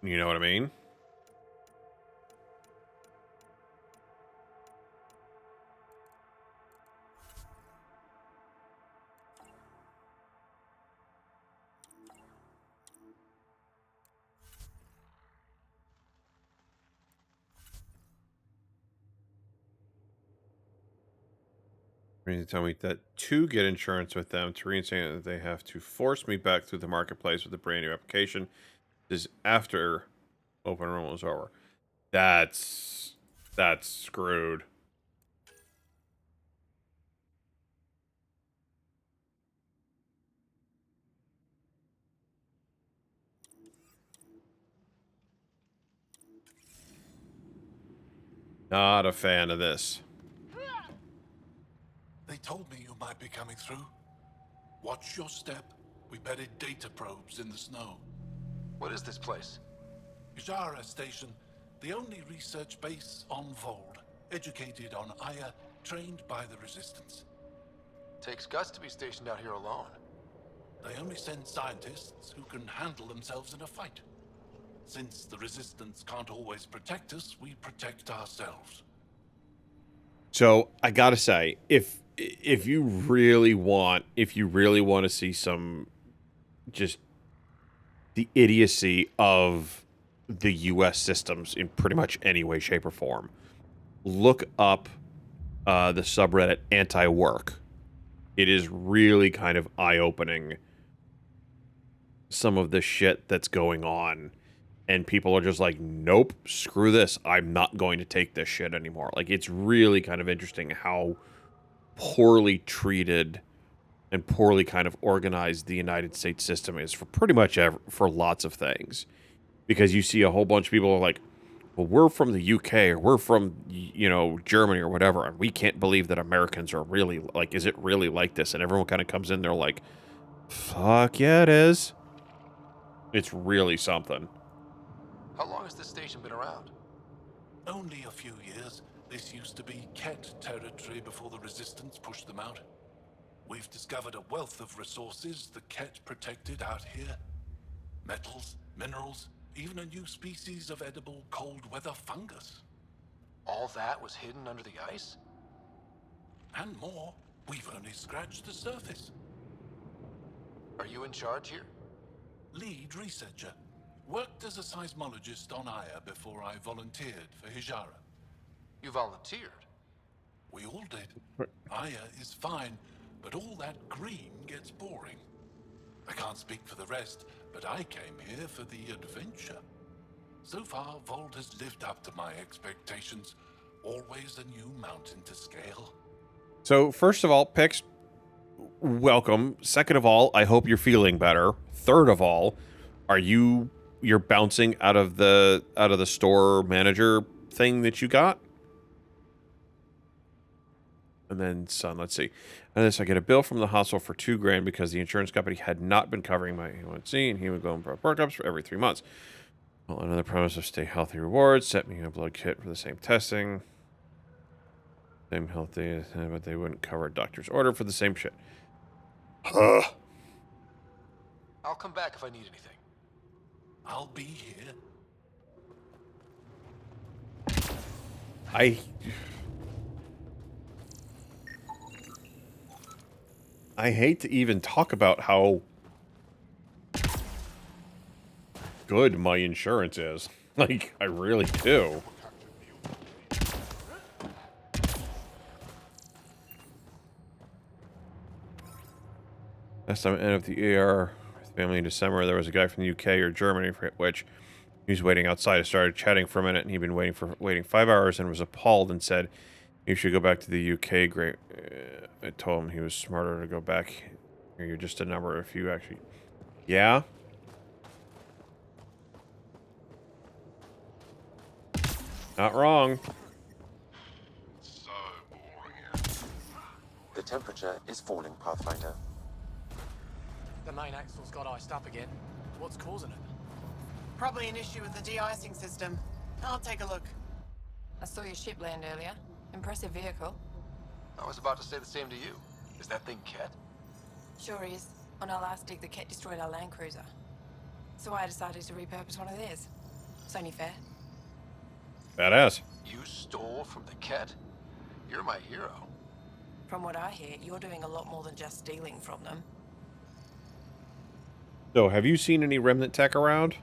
You know what I mean? To tell me that to get insurance with them, to reinstate that they have to force me back through the marketplace with a brand new application. This is after open enrollment is over. That's screwed. Not a fan of this. They told me you might be coming through. Watch your step. We bedded data probes in the snow. What is this place? Ijara Station, the only research base on Vold. Educated on Aya, trained by the Resistance. Takes guts to be stationed out here alone. They only send scientists who can handle themselves in a fight. Since the Resistance can't always protect us, we protect ourselves. So I gotta say, if you really want to see some just the idiocy of the U.S. systems in pretty much any way, shape, or form, look up the subreddit anti-work. It is really kind of eye-opening, some of the shit that's going on. And people are just like, nope, screw this. I'm not going to take this shit anymore. Like, it's really kind of interesting how poorly treated and poorly kind of organized the United States system is for pretty much for lots of things. Because you see a whole bunch of people are like, well, we're from the UK or we're from, Germany or whatever, and we can't believe that Americans are really, like, is it really like this? And everyone kind of comes in there like, fuck yeah, it is. It's really something. How long has this station been around? Only a few years. This used to be Ket territory before the Resistance pushed them out. We've discovered a wealth of resources the Ket protected out here. Metals, minerals, even a new species of edible cold weather fungus. All that was hidden under the ice? And more. We've only scratched the surface. Are you in charge here? Lead researcher. Worked as a seismologist on Aya before I volunteered for Hijara. You volunteered? We all did. Aya is fine, but all that green gets boring. I can't speak for the rest, but I came here for the adventure. So far, Vold has lived up to my expectations. Always a new mountain to scale. So, first of all, Pix, welcome. Second of all, I hope you're feeling better. Third of all, you're bouncing out of the store manager thing that you got? And then, son, let's see. And this, I get a bill from the hospital for $2,000 because the insurance company had not been covering my A1C and hemoglobin workups for every 3 months. Well, another promise of stay healthy rewards, set me a blood kit for the same testing. Same healthy, but they wouldn't cover a doctor's order for the same shit. I'll come back if I need anything. I'll be here. I hate to even talk about how good my insurance is. Like, I really do. Last time I ended up the ER with family in December, there was a guy from the UK or Germany, for which he was waiting outside. I started chatting for a minute, and he'd been waiting 5 hours and was appalled and said, "You should go back to the UK." Great. I told him he was smarter to go back. You're just a number if you actually... Yeah? Not wrong. The temperature is falling, Pathfinder. The main axle's got iced up again. What's causing it? Probably an issue with the de-icing system. I'll take a look. I saw your ship land earlier. Impressive vehicle. I was about to say the same to you. Is that thing Ket? Sure is. On our last dig, the Ket destroyed our land cruiser. So I decided to repurpose one of theirs. It's only fair. Badass. You stole from the Ket? You're my hero. From what I hear, you're doing a lot more than just stealing from them. So, have you seen any Remnant tech around?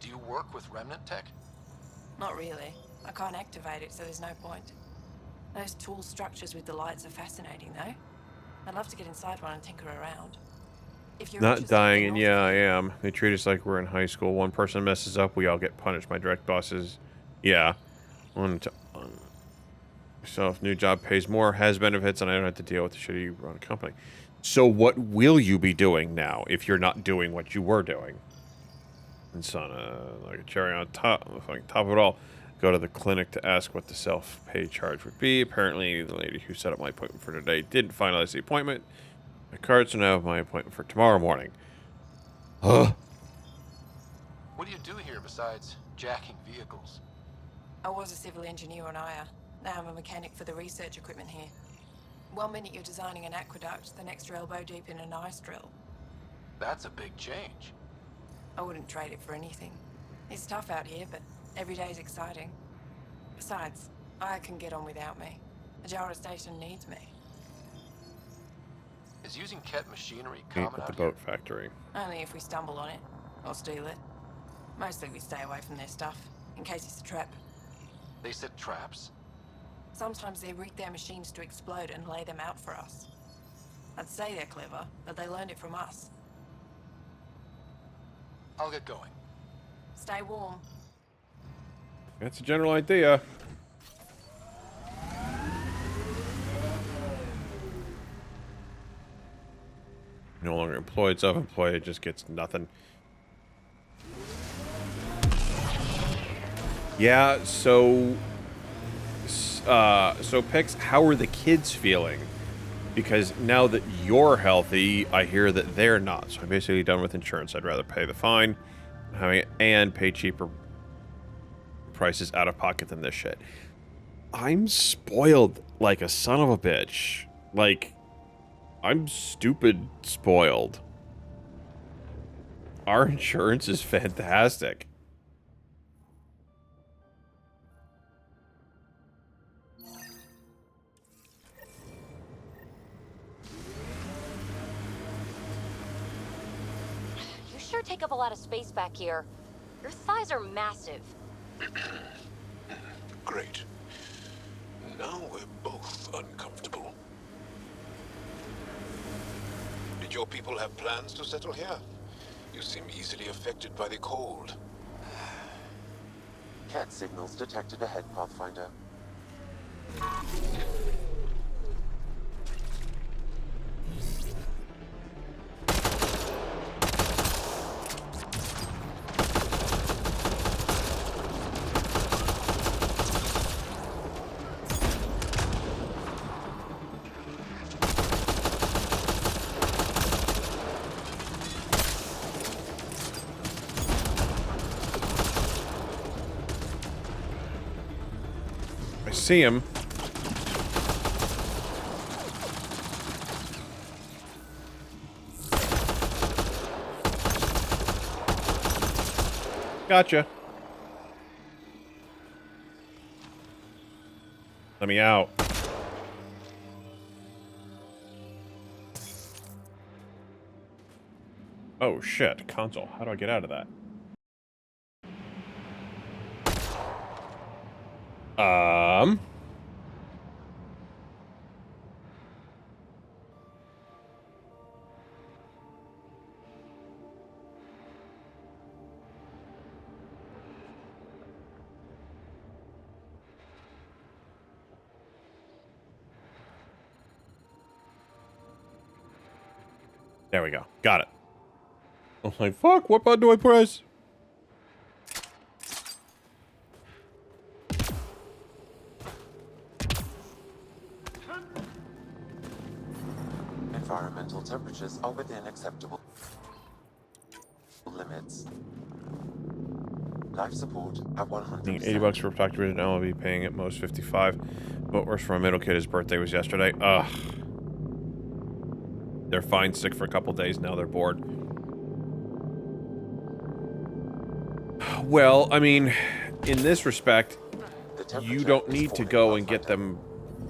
Do you work with Remnant tech? Not really. I can't activate it, so there's no point. Those tool structures with the lights are fascinating, though. I'd love to get inside one and tinker around. If you're Not dying, and yeah, I you. am. They treat us like we're in high school. One person messes up, we all get punished. My direct bosses, yeah. So if new job pays more, has benefits, and I don't have to deal with the shitty run company. So what will you be doing now if you're not doing what you were doing? And son, like a cherry on top of it all, go to the clinic to ask what the self-pay charge would be. Apparently, the lady who set up my appointment for today didn't finalize the appointment. My cards, so now I have my appointment for tomorrow morning. Huh? What do you do here besides jacking vehicles? I was a civil engineer on Aya. Now I'm a mechanic for the research equipment here. 1 minute you're designing an aqueduct, the next you're elbow deep in an ice drill. That's a big change. I wouldn't trade it for anything. It's tough out here, but every day's exciting. Besides, Aya can get on without me. Ajara Station needs me. Is using Ket machinery Meet common at the out here? boat factory. Only if we stumble on it, or steal it. Mostly we stay away from their stuff, in case it's a trap. They set traps? Sometimes they rig their machines to explode and lay them out for us. I'd say they're clever, but they learned it from us. I'll get going. Stay warm. That's a general idea. No longer employed, self-employed, it just gets nothing. Yeah, so Pix, how are the kids feeling? Because now that you're healthy, I hear that they're not. So I'm basically done with insurance. I'd rather pay the fine and pay cheaper prices out of pocket than this shit. I'm spoiled like a son of a bitch. Like, I'm stupid spoiled. Our insurance is fantastic. You sure take up a lot of space back here. Your thighs are massive. Great. Now we're both uncomfortable. Did your people have plans to settle here? You seem easily affected by the cold. Cat signals detected ahead, Pathfinder. I see him. Gotcha. Let me out. Oh shit, console. How do I get out of that? There we go. Got it. I was like, fuck, what button do I press? Environmental temperatures are within acceptable limits. Life support at 100%. 80 bucks for a factory visit. Now I'll be paying at most 55. But worse for my middle kid, his birthday was yesterday. Ugh. They're fine sick for a couple days, now they're bored. Well, I mean, in this respect, you don't need to go and get them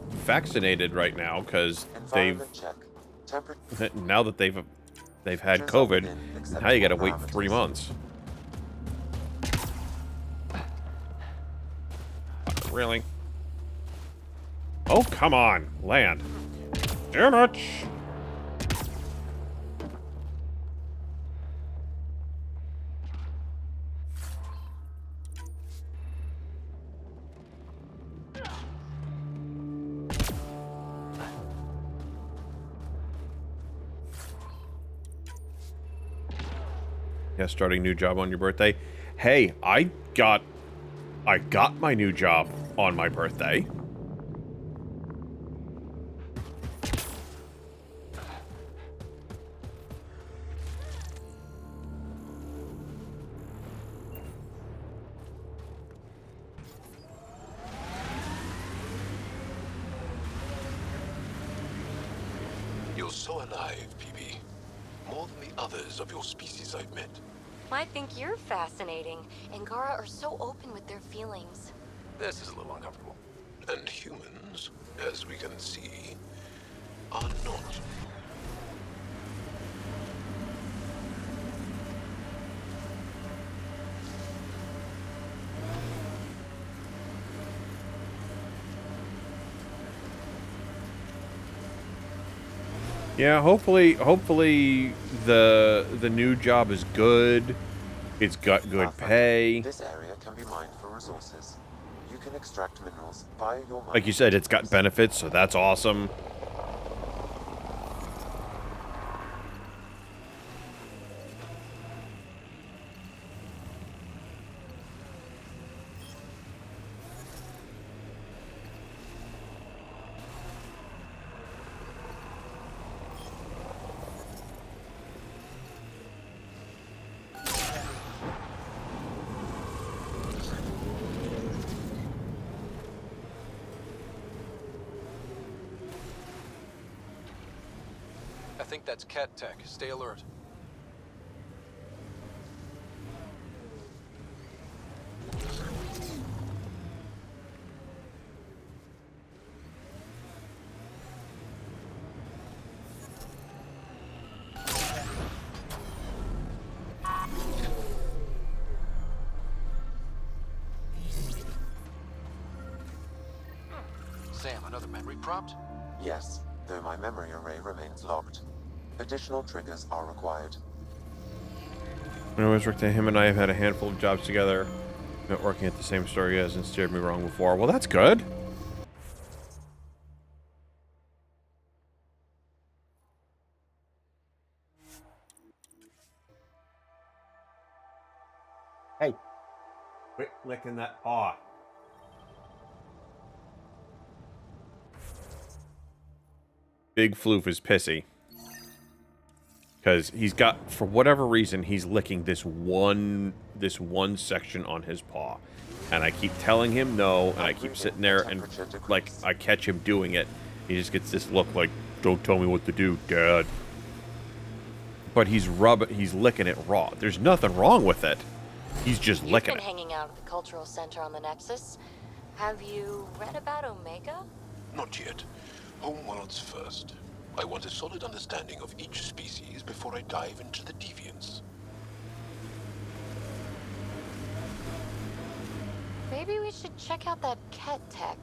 vaccinated right now, because now that they've had COVID, now you gotta wait 3 months. Really? Oh, come on, land. Damn it! Yeah, starting new job on your birthday. Hey, I got my new job on my birthday. You're so alive, PB. More than the others of your species I've met. I think you're fascinating. Angara are so open with their feelings. This is a little uncomfortable. And humans, as we can see, are not. Yeah, hopefully the new job is good. It's got good pay. This area can be mined for resources. You can extract minerals via your mining. Like you said, it's got benefits, so that's awesome. I think that's Cat Tech. Stay alert. Sam, another memory prompt? Yes, though my memory array remains locked. Additional triggers are required. When I was working, him and I have had a handful of jobs together. Not working at the same store he hasn't steered me wrong before. Well, that's good. Hey, quit licking that paw. Big Floof is pissy. Because he's got, for whatever reason, he's licking this one section on his paw. And I keep telling him no, and I keep sitting there and, like, I catch him doing it. He just gets this look like, don't tell me what to do, Dad. But he's licking it raw. There's nothing wrong with it. He's just licking it. You've been hanging out at the cultural center on the Nexus. Have you read about Omega? Not yet. Homeworlds first. I want a solid understanding of each species before I dive into the deviants. Maybe we should check out that Ket tech.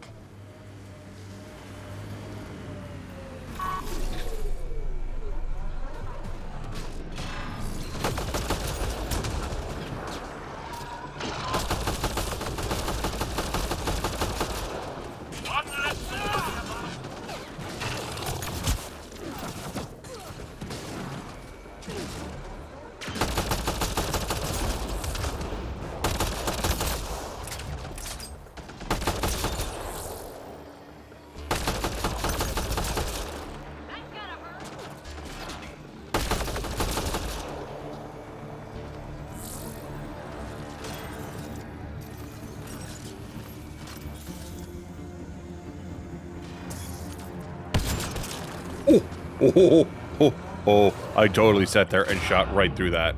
Oh, I totally sat there and shot right through that.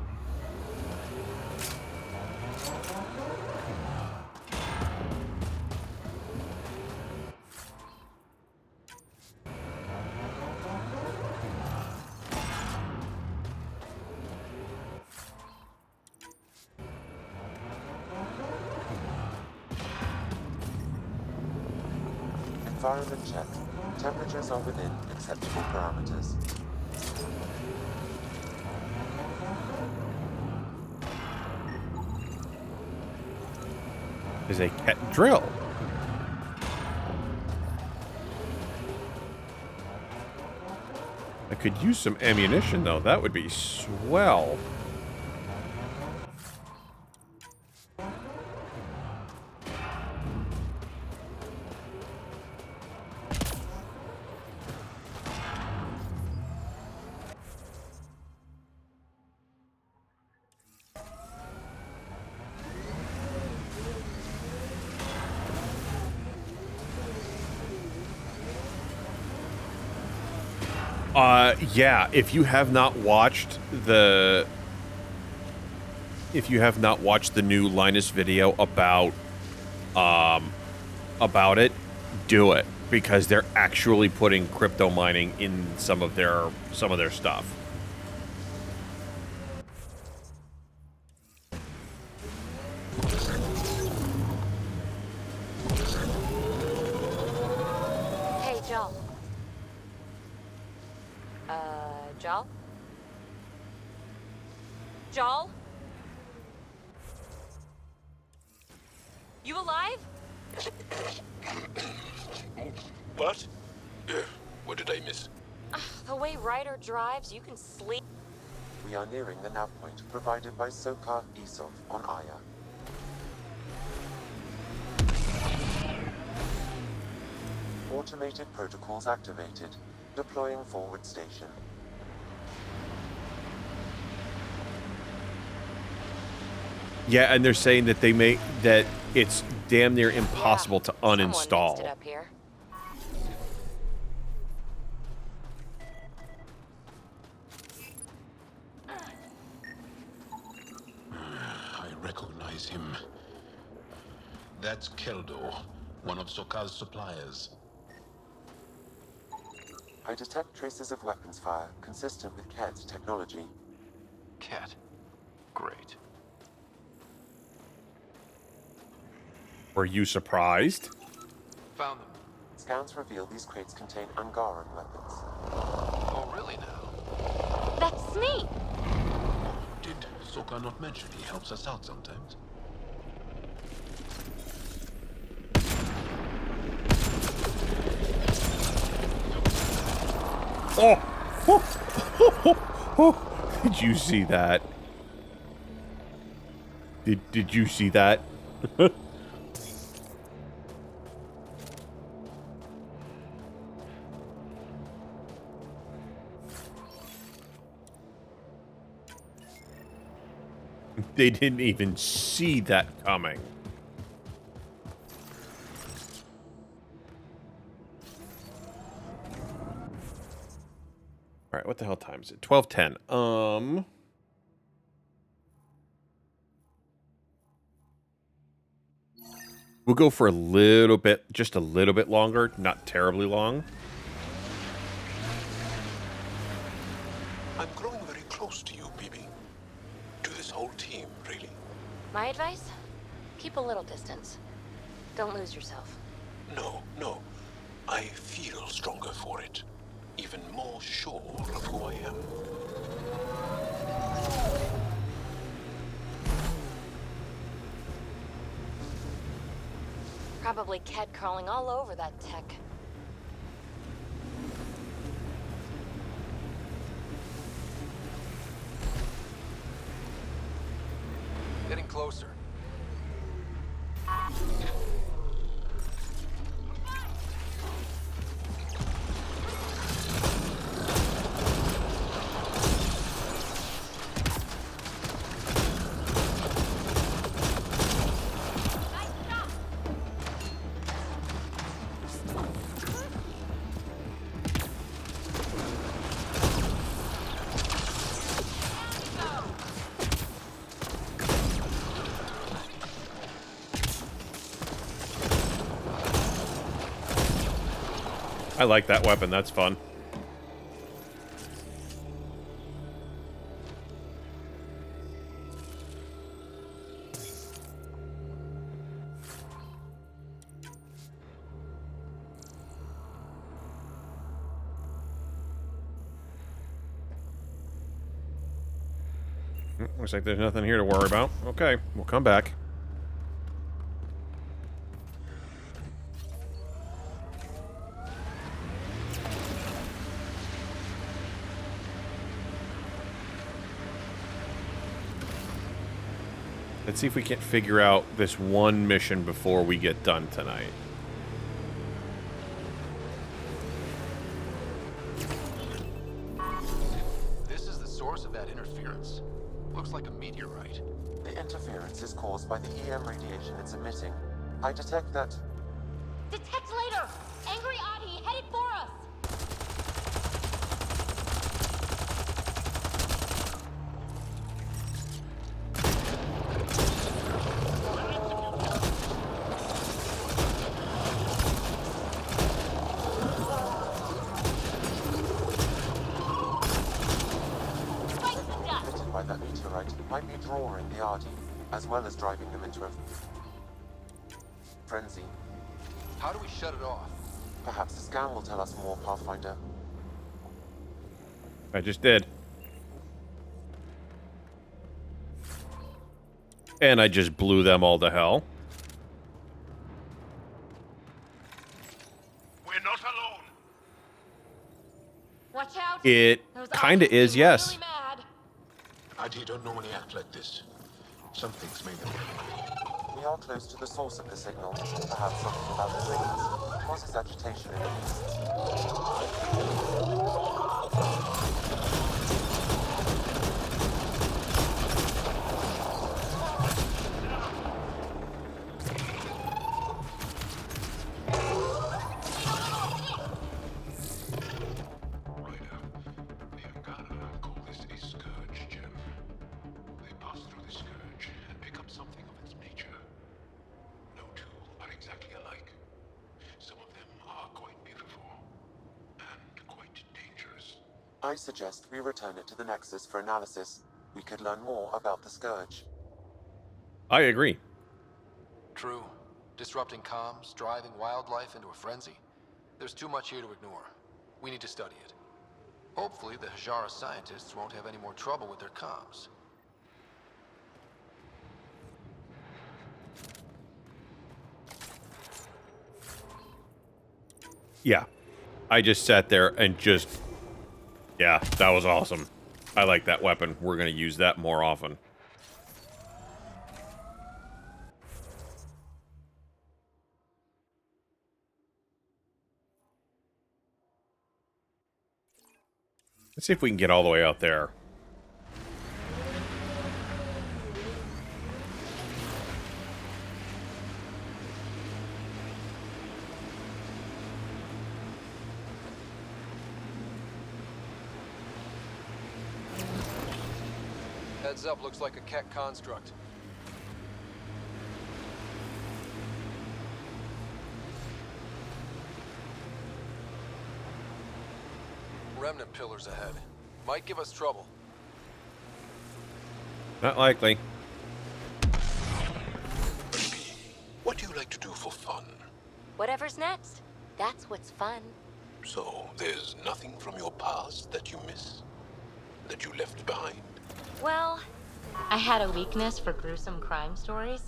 Environment check. Temperatures are within acceptable parameters. Is a cat drill. I could use some ammunition, though. That would be swell. Yeah, if you have not watched the new Linus video about it, do it, because they're actually putting crypto mining in some of their stuff. Hey, Joel. Joel? Joel? You alive? What? What did I miss? The way Ryder drives, you can sleep. We are nearing the nav point provided by Sokar Isov on Aya. Automated protocols activated. Deploying forward station. Yeah, and they're saying that that it's damn near impossible to uninstall. Someone mixed it up here. I recognize him. That's Keldo, one of Sokal's suppliers. I detect traces of weapons fire consistent with Ket's technology. Ket. Great. Were you surprised? Found them. Scans reveal these crates contain Angaran weapons. Oh, really now? That's me! Did Sokal not mention he helps us out sometimes? Oh! Did you see that? Did you see that? They didn't even see that coming. All right, what the hell time is it? 12:10. We'll go for a little bit, just a little bit longer, not terribly long. I'm growing very close to you, BB. To this whole team, really. My advice? Keep a little distance. Don't lose yourself. No, no. I feel stronger for it. Even more sure of who I am. Probably cat crawling all over that tech. Getting closer. I like that weapon. That's fun. Looks like there's nothing here to worry about. Okay, we'll come back. Let's see if we can't figure out this one mission before we get done tonight. This is the source of that interference. Looks like a meteorite. The interference is caused by the EM radiation it's emitting. I detect that... Detect later! Angry Adi headed for us! emitted by that meteorite might be drawing the Ardi, as well as driving them into a frenzy. How do we shut it off? Perhaps the scan will tell us more, Pathfinder. I just did. And I just blew them all to hell. We're not alone. Watch out! It kinda is, yes. Really mad. Adi don't normally act like this. Something's made them. We are close to the source of the signal. Perhaps something about the rings causes agitation in the I suggest we return it to the Nexus for analysis. We could learn more about the Scourge. I agree. True. Disrupting comms, driving wildlife into a frenzy. There's too much here to ignore. We need to study it. Hopefully the Hajara scientists won't have any more trouble with their comms. Yeah. I just sat there and just... Yeah, that was awesome. I like that weapon. We're going to use that more often. Let's see if we can get all the way out there. Heads up, looks like a Keck construct. remnant pillars ahead. Might give us trouble. Not likely. What do you like to do for fun? Whatever's next. That's what's fun. So, there's nothing from your past that you miss? That you left behind? Well, I had a weakness for gruesome crime stories.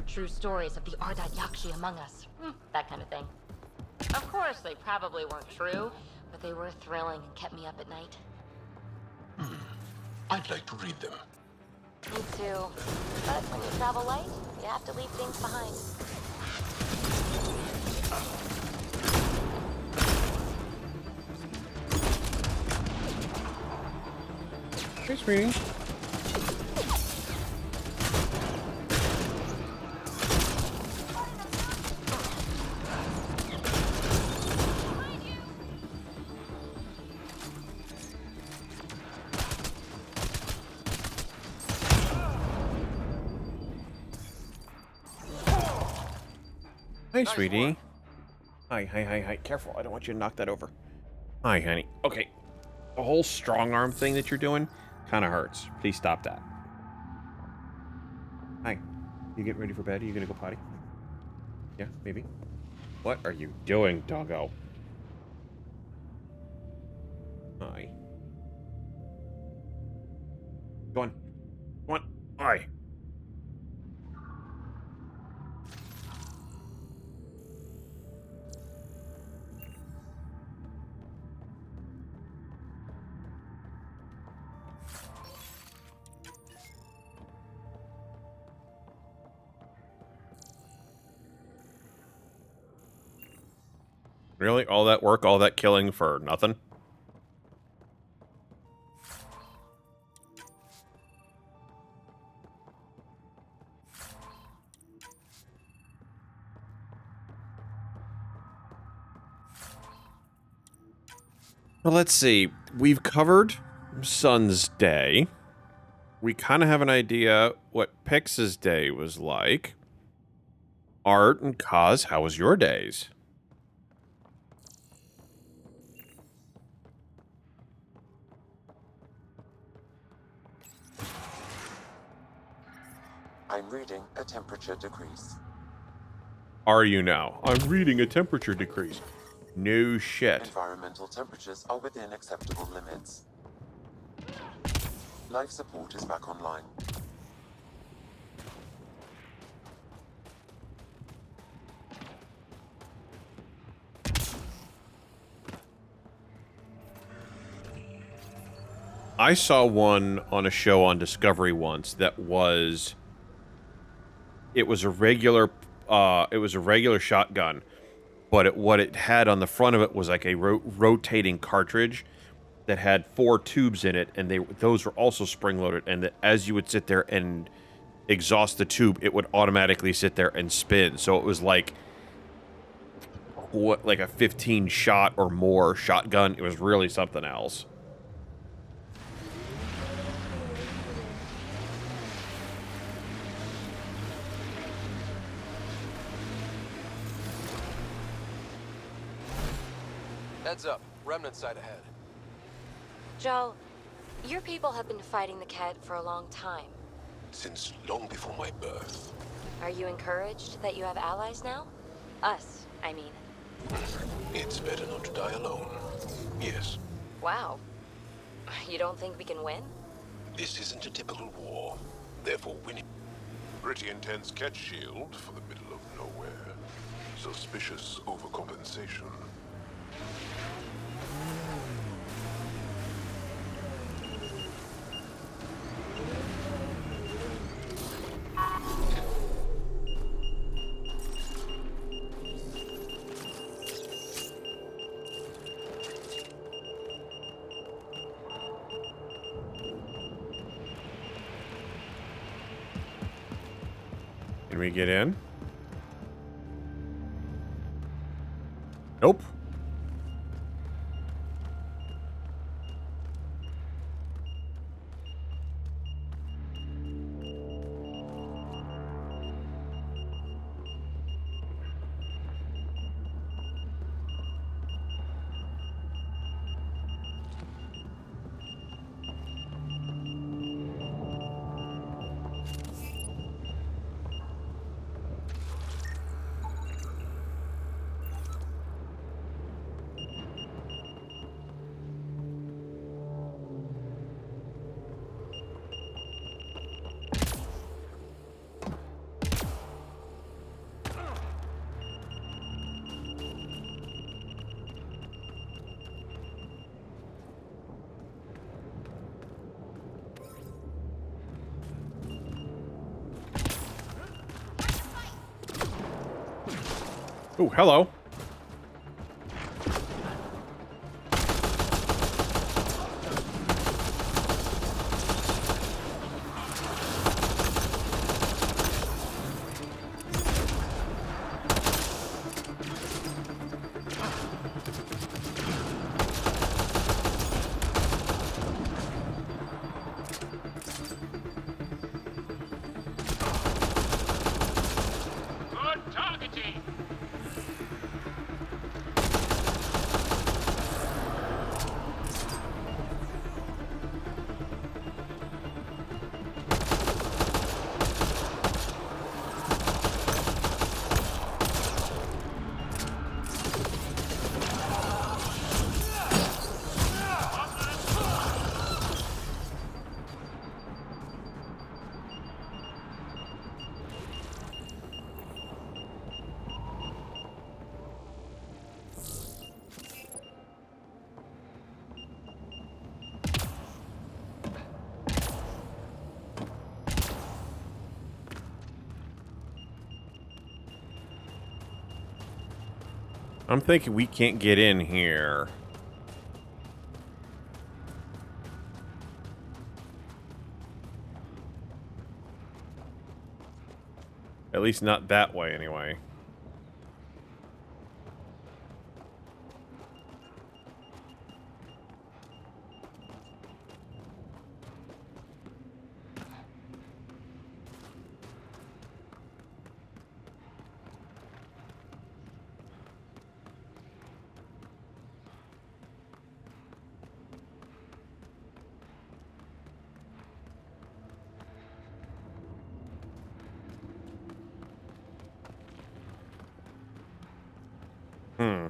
True stories of the Ardat Yakshi among us. That kind of thing. Of course, they probably weren't true, but they were thrilling and kept me up at night. I'd like to read them. Me too. But when you travel light, you have to leave things behind. Hey, sweetie. Hey, sweetie. Hi. Careful, I don't want you to knock that over. Hi, honey. Okay. The whole strong arm thing that you're doing kind of hurts. Please stop that. Hi. You getting ready for bed? Are you gonna go potty? Yeah, maybe. What are you doing, doggo? Hi. Go on. Go on. Hi. Really? All that work, all that killing for nothing? Well, let's see. We've covered Sun's day. We kind of have an idea what Pix's day was like. Art and Kaz, how was your days? I'm reading a temperature decrease. Are you now? I'm reading a temperature decrease. No shit. Environmental temperatures are within acceptable limits. Life support is back online. I saw one on a show on Discovery once that was... It was a regular shotgun, but what it had on the front of it was like a rotating cartridge that had 4 tubes in it, and those were also spring-loaded, and that as you would sit there and exhaust the tube, it would automatically sit there and spin. So it was like like a 15-shot or more shotgun. It was really something else. Heads up. Remnant site ahead. Joe, your people have been fighting the Kett for a long time. Since long before my birth. Are you encouraged that you have allies now? Us, I mean. It's better not to die alone. Yes. Wow. You don't think we can win? This isn't a typical war. Therefore, winning. Pretty intense catch shield for the middle of nowhere. Suspicious overcompensation. Can we get in? Nope. Oh, hello. I'm thinking we can't get in here. At least not that way, anyway. Hmm.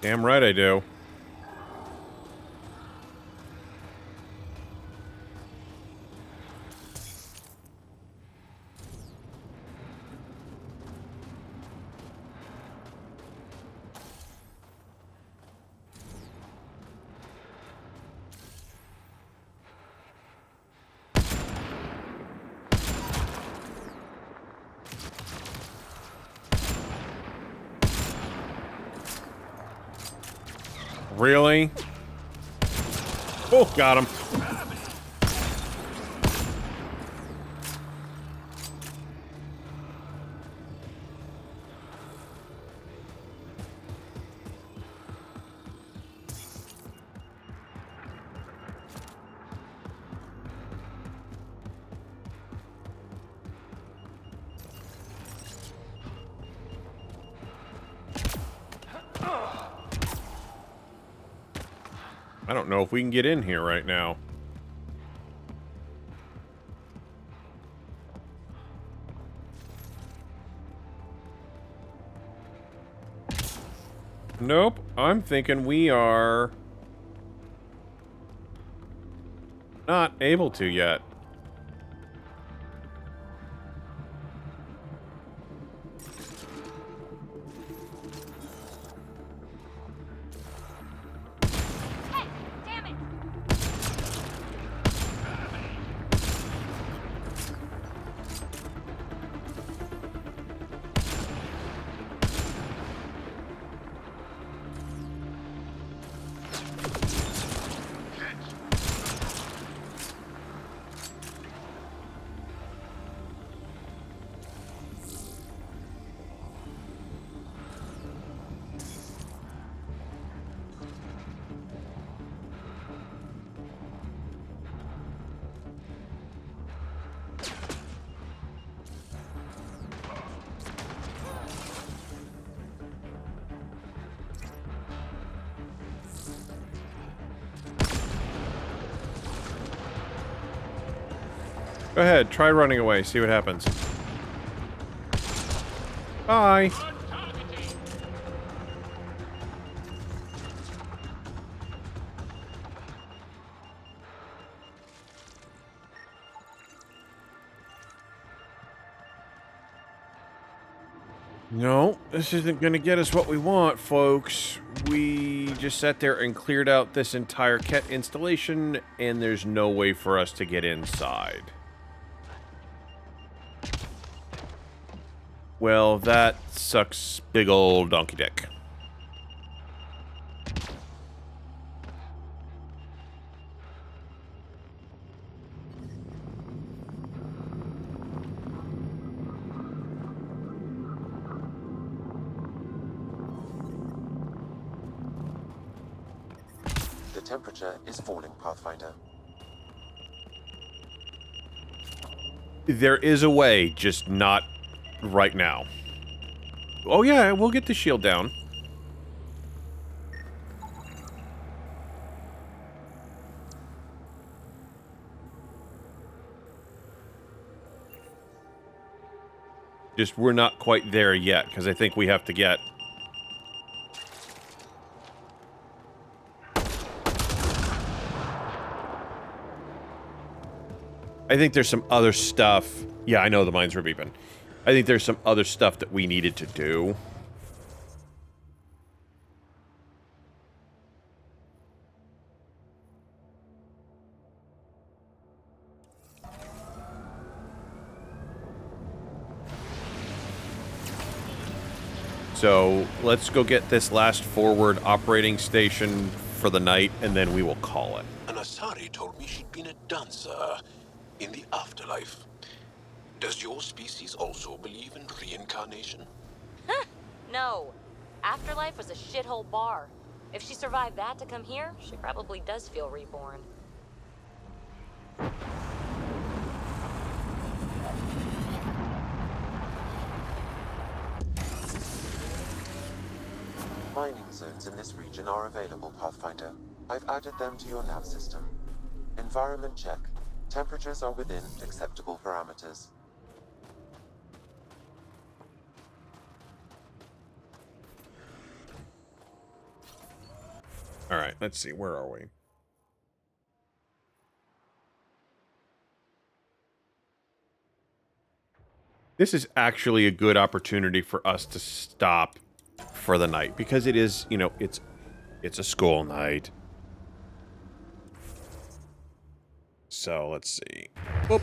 Damn right I do. Really? Oh, got him. I don't know if we can get in here right now. Nope, I'm thinking we are not able to yet. Go ahead, try running away, see what happens. Bye. No, this isn't gonna get us what we want, folks. We just sat there and cleared out this entire Ket installation, and there's no way for us to get inside. Well, that sucks big old donkey dick. The temperature is falling, Pathfinder. There is a way, just not right now. Oh yeah, we'll get the shield down. Just we're not quite there yet, because I think we have to get... I think there's some other stuff... Yeah, I know the mines were beeping. I think there's some other stuff that we needed to do. So, let's go get this last forward operating station for the night, and then we will call it. An Asari told me she'd been a dancer in the afterlife. Does your species also believe in reincarnation? No. Afterlife was a shithole bar. If she survived that to come here, she probably does feel reborn. Mining zones in this region are available, Pathfinder. I've added them to your nav system. Environment check. Temperatures are within acceptable parameters. Alright, let's see. Where are we? This is actually a good opportunity for us to stop for the night, because it is, you know, it's a school night. So, let's see. Oop.